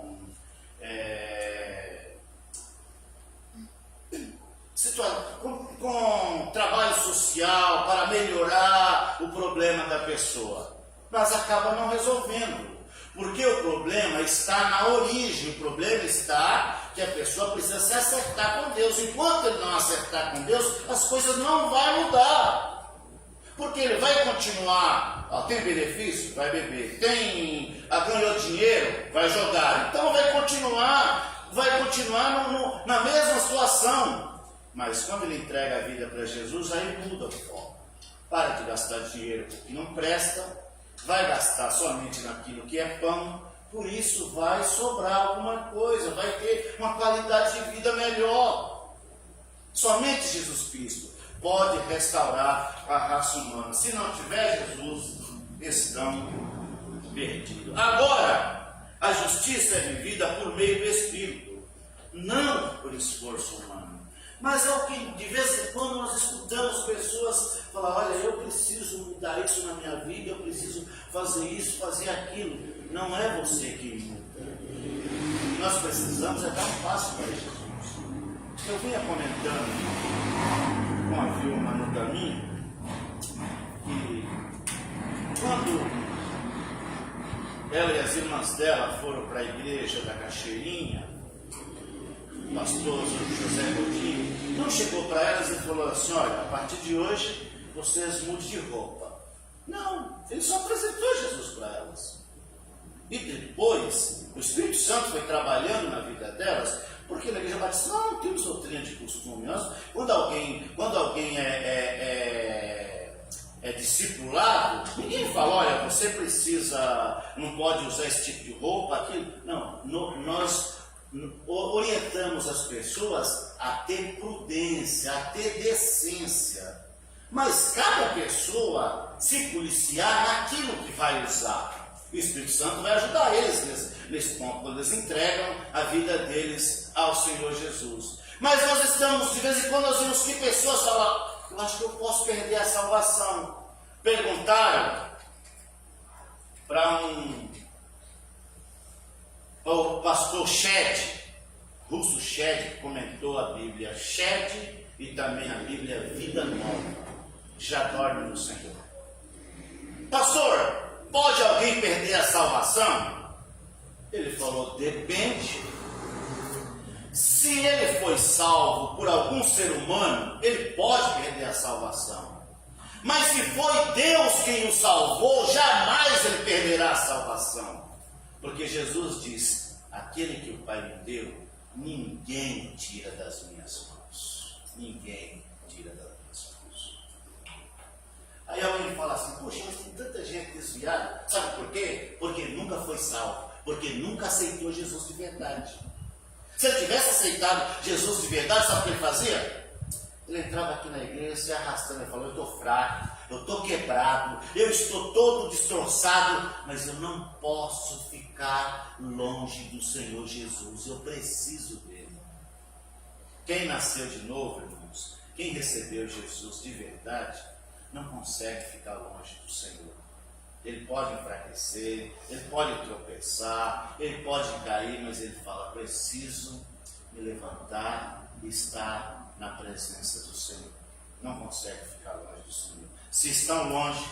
trabalho social para melhorar o problema da pessoa, mas acaba não resolvendo, porque o problema está na origem. O problema está que a pessoa precisa se acertar com Deus. Enquanto ele não acertar com Deus, as coisas não vão mudar, porque ele vai continuar, tem benefício, vai beber, ganhou dinheiro, vai jogar, então vai continuar na mesma situação. Mas quando ele entrega a vida para Jesus, aí muda o foco. Para de gastar dinheiro com o que não presta, vai gastar somente naquilo que é pão, por isso vai sobrar alguma coisa, vai ter uma qualidade de vida melhor. Somente Jesus Cristo pode restaurar a raça humana. Se não tiver Jesus, estão perdidos. Agora, a justiça é vivida por meio do Espírito, não por esforço humano. Mas é o que de vez em quando nós escutamos pessoas falar: olha, eu preciso mudar isso na minha vida, eu preciso fazer isso, fazer aquilo. Não é você que muda. Nós precisamos dar um passo para Jesus. Eu vinha comentando com a Vilma no caminho que quando ela e as irmãs dela foram para a igreja da Cachoeirinha, o pastor José Godinho não chegou para elas e falou assim: olha, a partir de hoje vocês mudem de roupa. Não, ele só apresentou Jesus para elas. E depois o Espírito Santo foi trabalhando na vida delas, porque na igreja batista não temos doutrina de costume. Quando alguém é discipulado, ninguém fala: olha, você não pode usar esse tipo de roupa, aquilo. Não, nós orientamos as pessoas a ter prudência, a ter decência, mas cada pessoa se policiar naquilo que vai usar. O Espírito Santo vai ajudar eles nesse ponto, quando eles entregam a vida deles ao Senhor Jesus. Mas nós estamos, de vez em quando, nós vemos que pessoas falam: eu acho que eu posso perder a salvação. Perguntaram para o pastor Shed, Russo Shed, que comentou a Bíblia Shed e também a Bíblia Vida Nova, já dorme no Senhor. Pastor, pode alguém perder a salvação? Ele falou: depende. Se ele foi salvo por algum ser humano, ele pode perder a salvação. Mas se foi Deus quem o salvou, jamais ele perderá a salvação. Porque Jesus diz: aquele que o Pai me deu, ninguém tira das minhas mãos. Ninguém tira das minhas mãos. Aí alguém fala assim: poxa, mas tem tanta gente desviada. Sabe por quê? Porque nunca foi salvo. Porque nunca aceitou Jesus de verdade. Se ele tivesse aceitado Jesus de verdade, sabe o que ele fazia? Ele entrava aqui na igreja se arrastando, ele falou: eu estou fraco, eu estou quebrado, eu estou todo destroçado, mas eu não posso ficar longe do Senhor Jesus, eu preciso dele. Quem nasceu de novo, irmãos, quem recebeu Jesus de verdade, não consegue ficar longe do Senhor. Ele pode enfraquecer, ele pode tropeçar, ele pode cair, mas ele fala: preciso me levantar e estar na presença do Senhor. Não consegue ficar longe do Senhor. Se estão longe,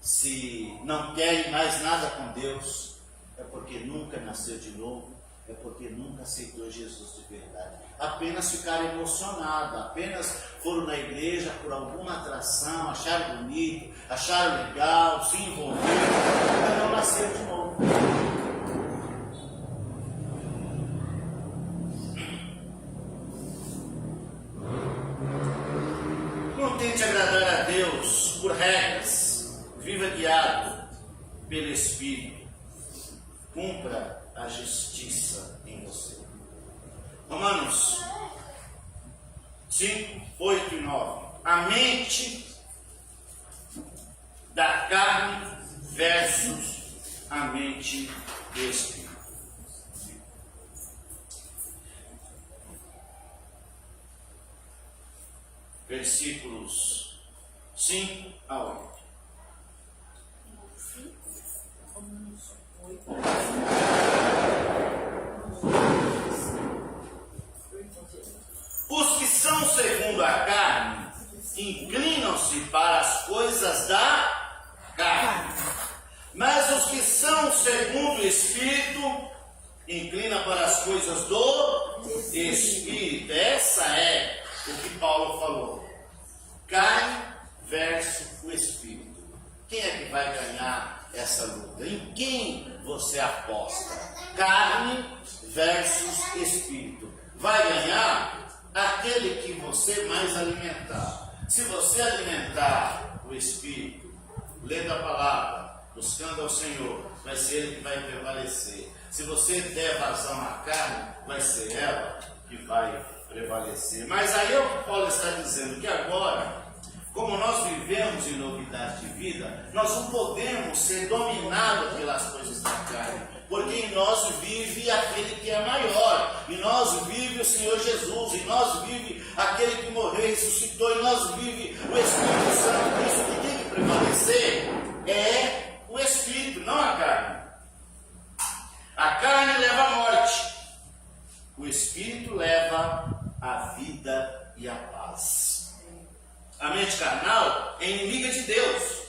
se não querem mais nada com Deus, é porque nunca nasceu de novo é porque nunca aceitou Jesus de verdade. Apenas ficaram emocionados, apenas foram na igreja por alguma atração, acharam bonito, acharam legal, se envolveram, mas não nasceram de novo. Não tente agradar a Deus por regras, viva guiado pelo Espírito, cumpra a justiça em você. Romanos 5, 8 e 9. A mente da carne versus a mente do Espírito. Versículos 5 a 8. Os que são segundo a carne inclinam-se para as coisas da carne, mas os que são segundo o Espírito inclinam para as coisas do Espírito. Essa é o que Paulo falou: carne versus o Espírito. Quem é que vai ganhar essa luta? Em quem você aposta? Carne versus Espírito. Vai ganhar aquele que você mais alimentar. Se você alimentar o Espírito, lendo a palavra, buscando ao Senhor, vai ser ele que vai prevalecer. Se você der vazão à carne, vai ser ela que vai prevalecer. Mas aí é o que Paulo está dizendo, que agora, como nós vivemos em novidade de vida, nós não podemos ser dominados pelas coisas da carne, porque em nós vive aquele que é maior, em nós vive o Senhor Jesus, em nós vive aquele que morreu e ressuscitou, em nós vive o Espírito Santo. Isso que tem que prevalecer é o Espírito, não a carne. A carne leva à morte, o Espírito leva à vida e à paz. A mente carnal é inimiga de Deus.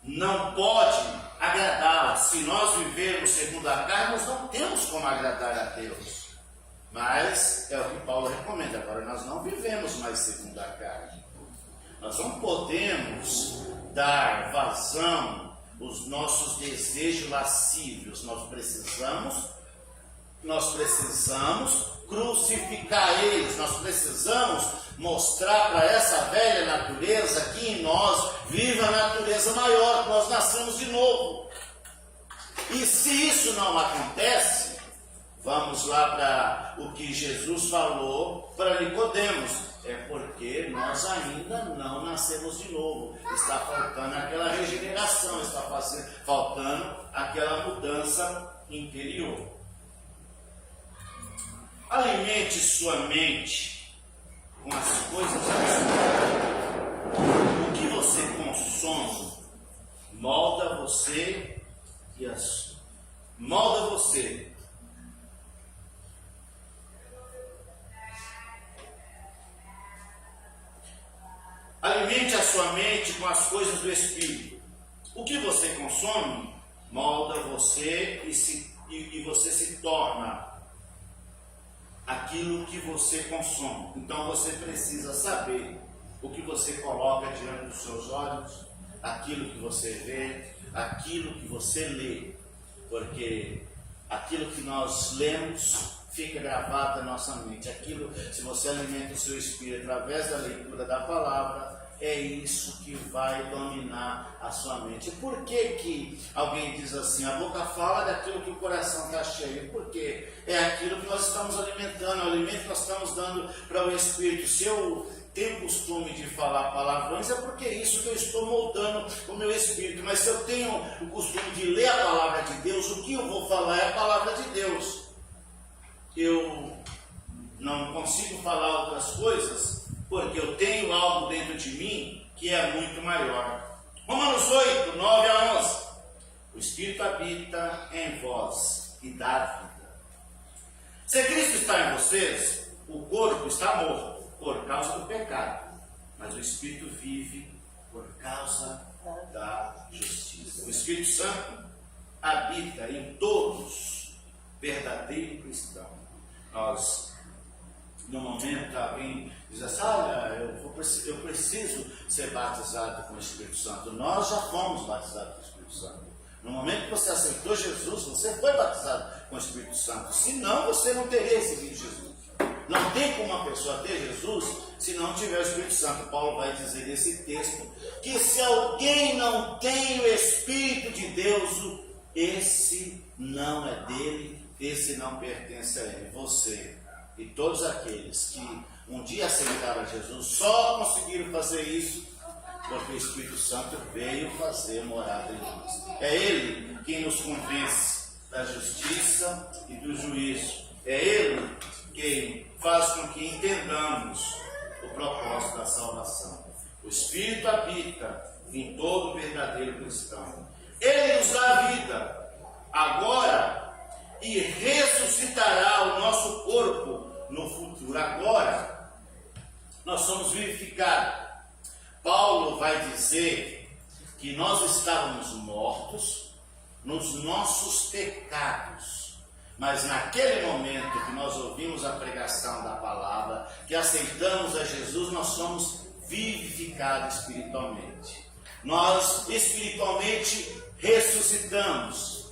Não pode agradá-la. Se nós vivermos segundo a carne, nós não temos como agradar a Deus. Mas é o que Paulo recomenda. Agora, nós não vivemos mais segundo a carne. Nós não podemos dar vazão aos nossos desejos lascívios. Nós precisamos crucificar eles. Nós precisamos mostrar para essa velha natureza que em nós vive a natureza maior, que nós nascemos de novo. E se isso não acontece, vamos lá para o que Jesus falou para Nicodemos: é porque nós ainda não nascemos de novo. Está faltando aquela regeneração, está faltando aquela mudança interior. Alimente sua mente com as coisas da sua vida. O que você consome molda você e molda você. Alimente a sua mente com as coisas do Espírito. O que você consome molda você e você se torna aquilo que você consome. Então você precisa saber o que você coloca diante dos seus olhos, aquilo que você vê, aquilo que você lê, porque aquilo que nós lemos fica gravado na nossa mente. Aquilo, se você alimenta o seu espírito através da leitura da palavra, é isso que vai dominar a sua mente. Por que alguém diz assim: a boca fala daquilo que o coração está cheio? Porque é aquilo que nós estamos alimentando, é o alimento que nós estamos dando para o Espírito. Se eu tenho costume de falar palavrões, é porque é isso que eu estou moldando o meu Espírito. Mas se eu tenho o costume de ler a palavra de Deus, o que eu vou falar é a palavra de Deus. Eu não consigo falar outras coisas, porque eu tenho algo dentro de mim que é muito maior. Romanos 8, 9 a 11. O Espírito habita em vós e dá vida. Se Cristo está em vocês, o corpo está morto por causa do pecado, mas o Espírito vive por causa da justiça. O Espírito Santo habita em todos, verdadeiro cristão. Nós, no momento, alguém diz assim: olha, eu preciso ser batizado com o Espírito Santo. Nós já fomos batizados com o Espírito Santo. No momento que você aceitou Jesus, você foi batizado com o Espírito Santo. Senão, você não teria recebido Jesus. Não tem como uma pessoa ter Jesus se não tiver o Espírito Santo. Paulo vai dizer nesse texto que se alguém não tem o Espírito de Deus, esse não é dele, esse não pertence a ele. Você e todos aqueles que um dia aceitaram Jesus só conseguiram fazer isso porque o Espírito Santo veio fazer morada em nós. É Ele quem nos convence da justiça e do juízo. É Ele quem faz com que entendamos o propósito da salvação. O Espírito habita em todo verdadeiro cristão. Ele nos dá a vida agora e ressuscitará o nosso corpo no futuro. Agora nós somos vivificados. Paulo vai dizer que nós estávamos mortos nos nossos pecados, mas naquele momento que nós ouvimos a pregação da palavra, que aceitamos a Jesus, nós somos vivificados espiritualmente. Nós espiritualmente ressuscitamos,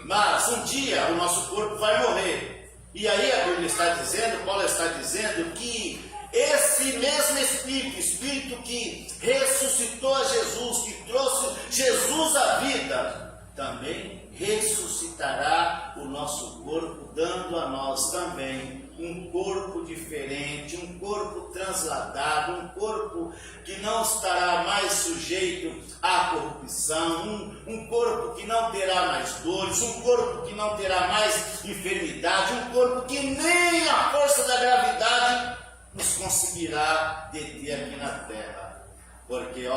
mas um dia o nosso corpo vai morrer. E aí a Bíblia está dizendo, Paulo está dizendo que esse mesmo Espírito que ressuscitou a Jesus, que trouxe Jesus à vida, também ressuscitará o nosso corpo, dando a nós também um corpo diferente, um corpo transladado, um corpo que não estará mais sujeito à corrupção, um corpo que não terá mais dores, um corpo que não terá mais enfermidade, um corpo que nem a força da gravidade nos conseguirá deter aqui na terra, porque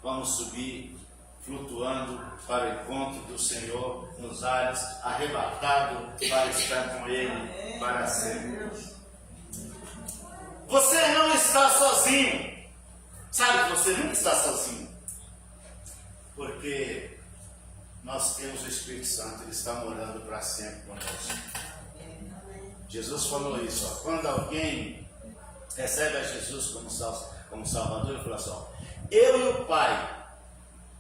vamos subir flutuando para o encontro do Senhor nos ares, arrebatado para estar com Ele para sempre. Você não está sozinho. Sabe que você nunca está sozinho, porque nós temos o Espírito Santo, Ele está morando para sempre conosco. Jesus falou isso, quando alguém recebe a Jesus como Salvador, ele falou assim: eu e o Pai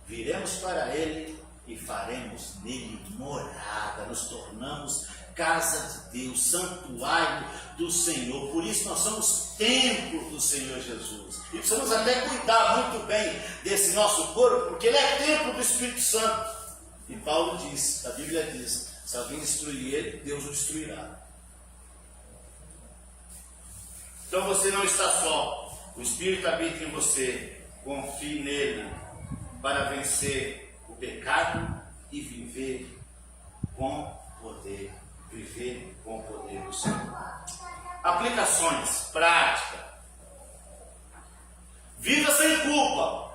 viremos para Ele e faremos nele morada, nos tornamos casa de Deus, santuário do Senhor. Por isso nós somos templo do Senhor Jesus. E precisamos até cuidar muito bem desse nosso corpo, porque ele é templo do Espírito Santo. E Paulo diz, a Bíblia diz, se alguém destruir ele, Deus o destruirá. Então você não está só, o Espírito habita em você, confie nele para vencer o pecado e viver com poder do Senhor. Aplicações, prática. Viva sem culpa.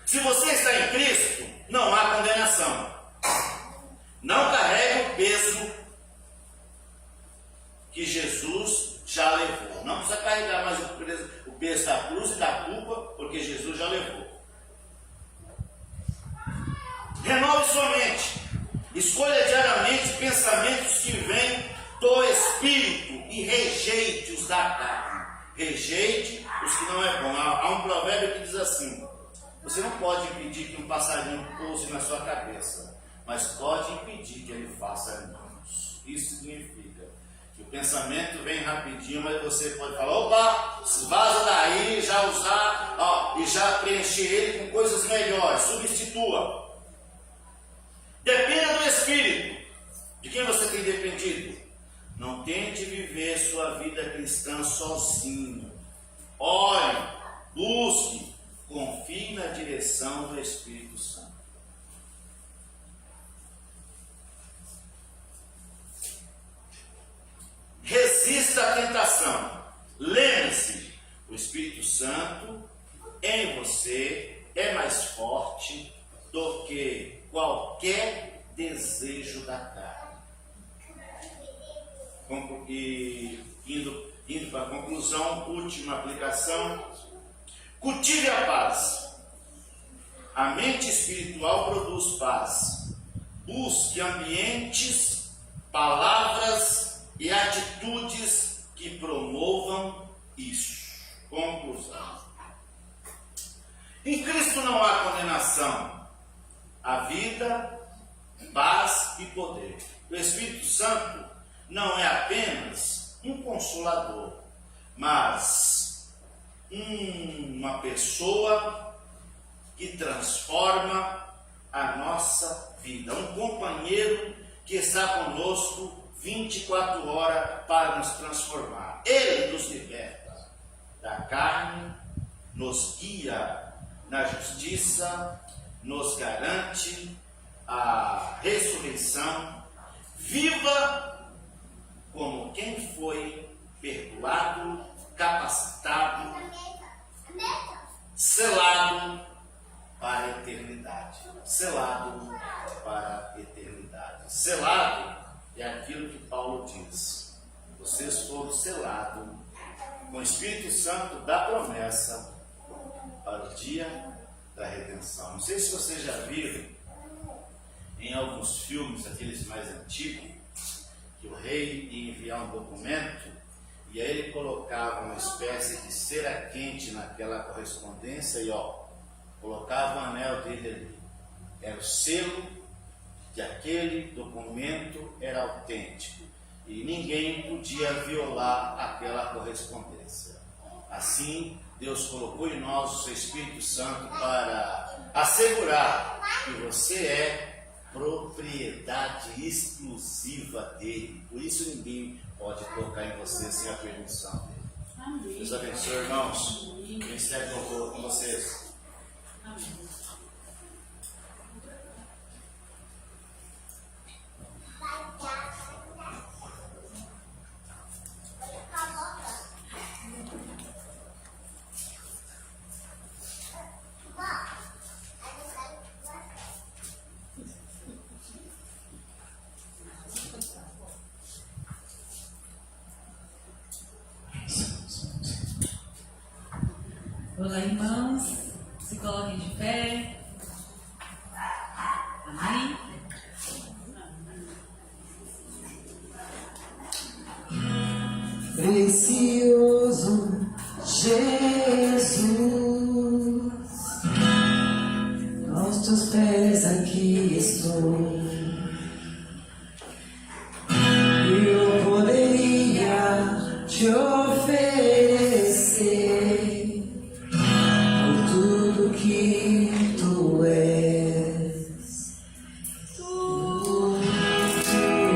Se você está em Cristo, não há condenação. Não carregue o peso que Jesus já levou. Não precisa carregar mais o peso da cruz e da culpa, porque Jesus já levou. Renove sua mente. Escolha diariamente pensamentos que vêm do Espírito e rejeite os da carne. Rejeite os que não é bom. Há um provérbio que diz assim: você não pode impedir que um passarinho pouse na sua cabeça, mas pode impedir que ele faça aninhos. Isso significa que o pensamento vem rapidinho, mas você pode falar: opa, vaza daí, já usar, e já preencher ele com coisas melhores. Substitua. Dependa do Espírito. De quem você tem dependido? Não tente viver sua vida cristã sozinho. Ore, busque, confie na direção do Espírito Santo. Resista à tentação. Lembre-se, o Espírito Santo em você é mais forte do que qualquer desejo da carne. E indo para a conclusão, última aplicação: cultive a paz. A mente espiritual produz paz. busque ambientes, palavras e atitudes que promovam isso. Conclusão. Em Cristo não há condenação. Há vida, paz e poder. O Espírito Santo não é apenas um consolador, mas uma pessoa que transforma a nossa vida. Um companheiro que está conosco 24 horas para nos transformar. Ele nos liberta da carne, nos guia na justiça, nos garante a ressurreição. Viva como quem foi perdoado, capacitado, selado para a eternidade. Selado para a eternidade. Selado é aquilo que Paulo diz. Vocês foram selados com o Espírito Santo da promessa para o dia da redenção. Não sei se vocês já viram em alguns filmes, aqueles mais antigos, que o rei ia enviar um documento e aí ele colocava uma espécie de cera quente naquela correspondência e colocava o anel dele ali. Era o selo de aquele documento era autêntico e ninguém podia violar aquela correspondência. Assim, Deus colocou em nós o seu Espírito Santo para assegurar que você é propriedade exclusiva dele. Por isso ninguém pode tocar em você sem a permissão dele. Amém. Deus abençoe, irmãos. Amém. Ministério de louvor com vocês. Amém. Olá, irmãos, se coloquem de pé. Amém? Precioso Jesus, aos teus pés aqui estou. Eu poderia te oferecer por tudo que tu és. Tudo que eu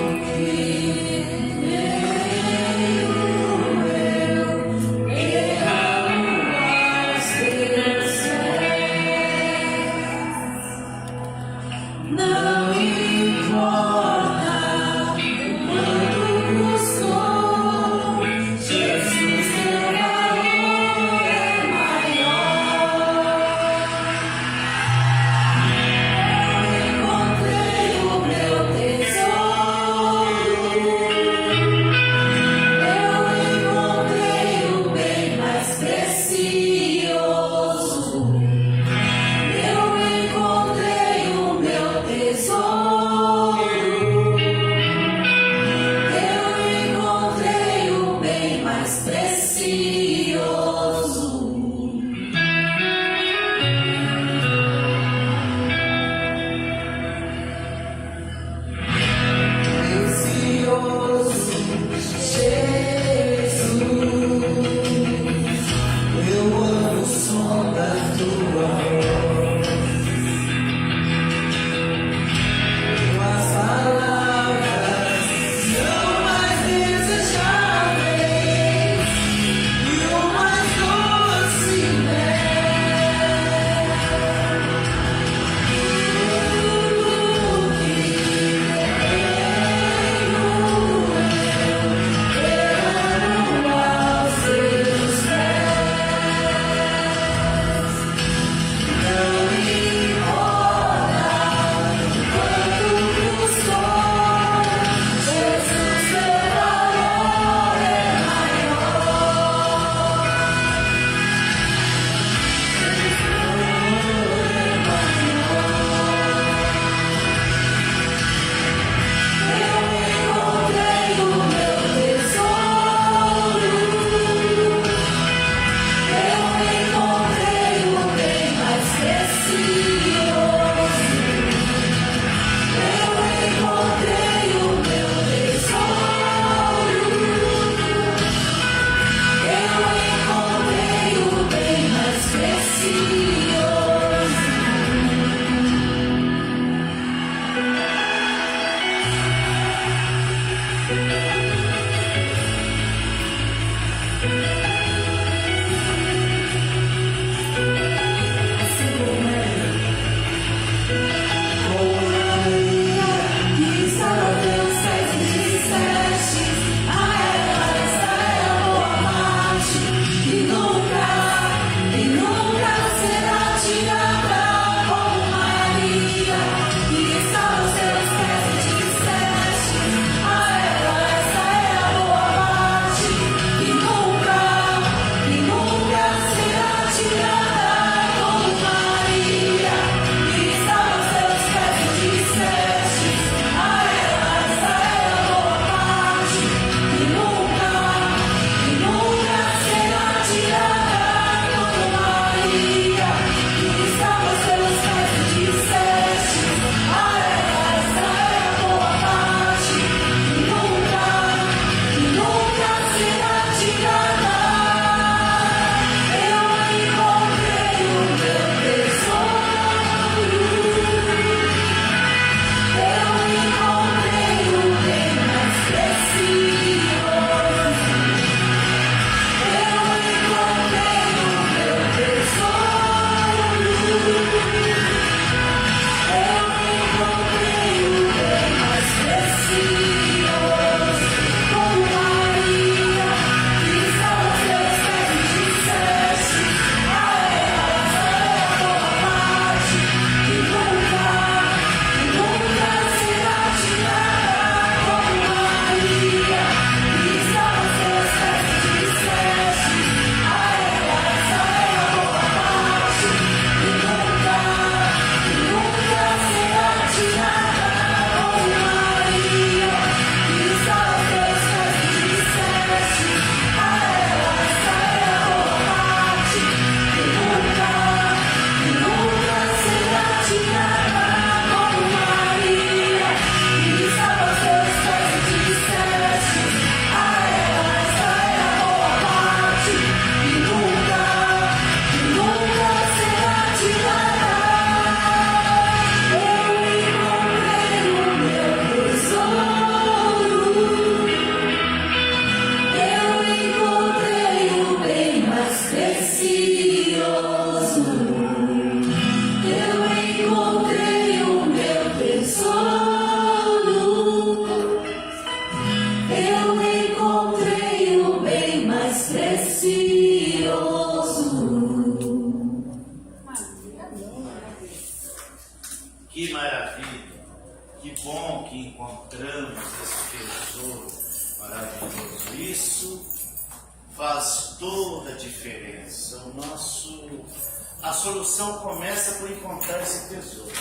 Que maravilha! Que bom que encontramos esse tesouro maravilhoso. Isso faz toda a diferença. A solução começa por encontrar esse tesouro.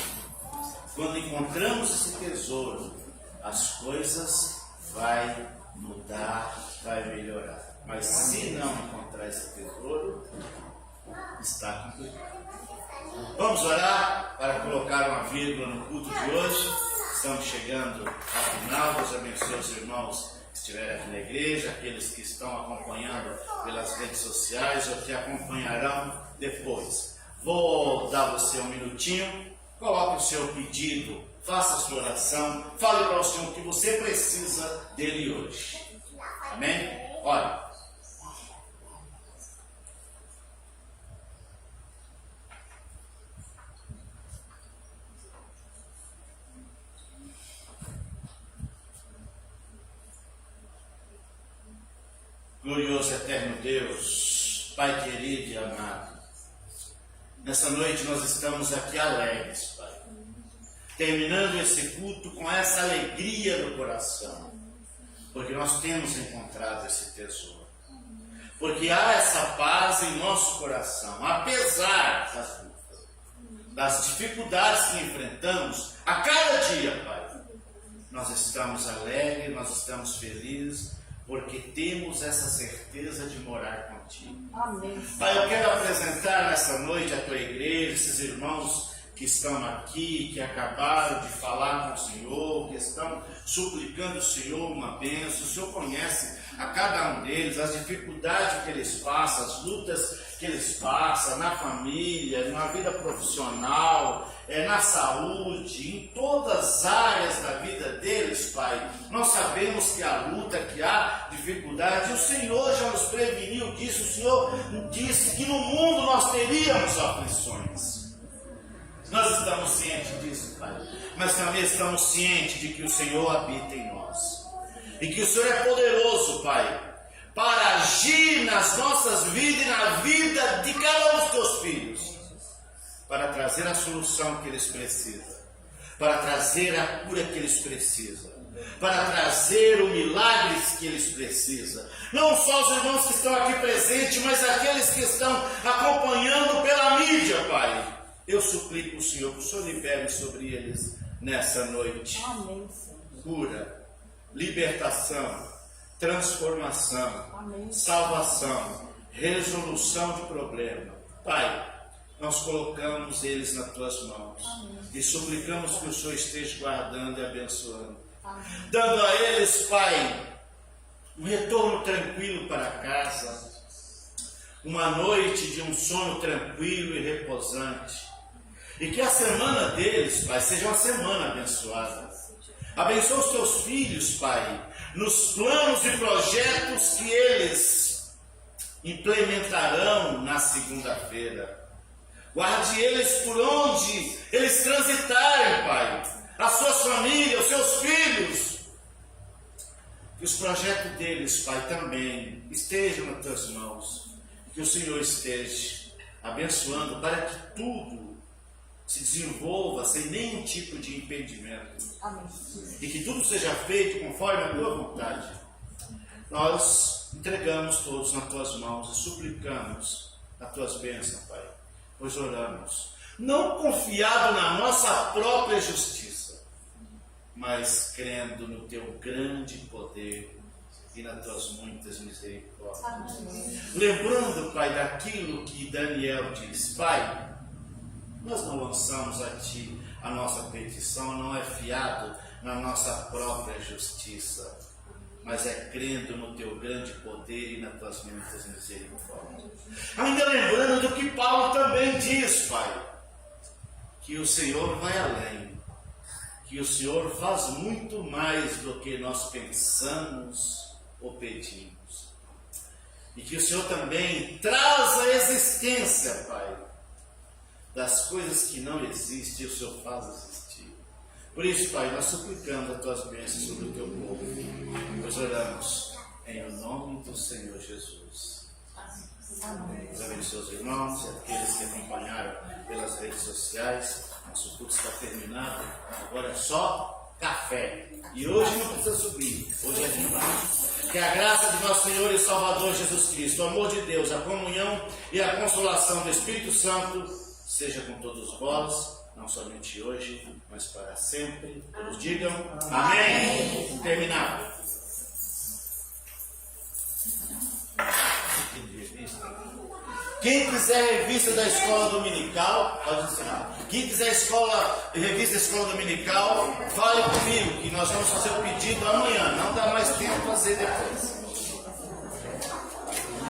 Quando encontramos esse tesouro, as coisas vai mudar, vai melhorar. Mas se não encontrar esse tesouro, está complicado. Vamos orar para colocar uma vírgula no culto de hoje. Estamos chegando ao final. Deus abençoe os irmãos que estiverem aqui na igreja, aqueles que estão acompanhando pelas redes sociais ou que acompanharão depois. Vou dar você um minutinho, coloque o seu pedido, faça a sua oração, fale para o Senhor o que você precisa dele hoje. Amém? Olha. Glorioso eterno Deus, Pai querido e amado, nessa noite nós estamos aqui alegres, Pai, terminando esse culto com essa alegria no coração, porque nós temos encontrado esse tesouro, porque há essa paz em nosso coração, apesar das lutas, das dificuldades que enfrentamos a cada dia, Pai. Nós estamos alegres, nós estamos felizes, porque temos essa certeza de morar contigo. Amém. Pai, eu quero apresentar nessa noite a tua igreja, esses irmãos que estão aqui, que acabaram de falar com o Senhor, que estão suplicando o Senhor uma bênção. O Senhor conhece a cada um deles, as dificuldades que eles passam, as lutas que eles passam na família, na vida profissional, na saúde, em todas as áreas da vida deles, Pai. Nós sabemos que há luta, que há dificuldade, e o Senhor já nos preveniu disso. O Senhor disse que no mundo nós teríamos aflições. Nós estamos cientes disso, Pai, mas também estamos cientes de que o Senhor habita em nós, e que o Senhor é poderoso, Pai, para agir nas nossas vidas e na vida de cada um dos teus filhos, para trazer a solução que eles precisam, para trazer a cura que eles precisam, para trazer o milagre que eles precisam. Não só os irmãos que estão aqui presentes, mas aqueles que estão acompanhando pela mídia, Pai. Eu suplico o Senhor que o Senhor libere sobre eles nessa noite. Amém, Senhor. Cura, libertação, transformação, Amém. salvação, resolução de problema. Pai, nós colocamos eles nas tuas mãos. Amém. E suplicamos que o Senhor esteja guardando e abençoando. Amém. Dando a eles, Pai, um retorno tranquilo para casa, uma noite de um sono tranquilo e repousante. E que a semana deles, Pai, seja uma semana abençoada. Abençoa os teus filhos, Pai, nos planos e projetos que eles implementarão na segunda-feira. Guarde eles por onde eles transitarem, Pai. As suas famílias, os seus filhos. Que os projetos deles, Pai, também estejam nas tuas mãos. Que o Senhor esteja abençoando para que tudo se desenvolva sem nenhum tipo de impedimento. Amém. E que tudo seja feito conforme a tua vontade. Nós entregamos todos nas tuas mãos e suplicamos as tuas bênçãos, Pai. Pois oramos, não confiado na nossa própria justiça, mas crendo no teu grande poder e nas tuas muitas misericórdias. Amém. Lembrando, Pai, daquilo que Daniel diz, Pai, nós não lançamos a Ti a nossa petição, não é fiado na nossa própria justiça, mas é crendo no Teu grande poder e nas Tuas muitas misericórdias. Ainda lembrando do que Paulo também diz, Pai, que o Senhor vai além, que o Senhor faz muito mais do que nós pensamos ou pedimos, e que o Senhor também traz a existência, Pai, das coisas que não existem, o Senhor faz existir. Por isso, Pai, nós suplicamos as tuas bênçãos sobre o teu povo. Nós oramos em nome do Senhor Jesus. Deus abençoe os irmãos e aqueles que acompanharam pelas redes sociais. Nosso culto está terminado, agora é só café. E hoje não precisa subir, hoje é de baixo. Que a graça de nosso Senhor e Salvador Jesus Cristo, o amor de Deus, a comunhão e a consolação do Espírito Santo seja com todos vós, não somente hoje, mas para sempre. Todos digam amém. Terminado. Quem quiser revista da escola dominical, pode ensinar. Quem quiser revista da escola dominical, fale comigo, que nós vamos fazer o pedido amanhã. Não dá mais tempo para fazer depois.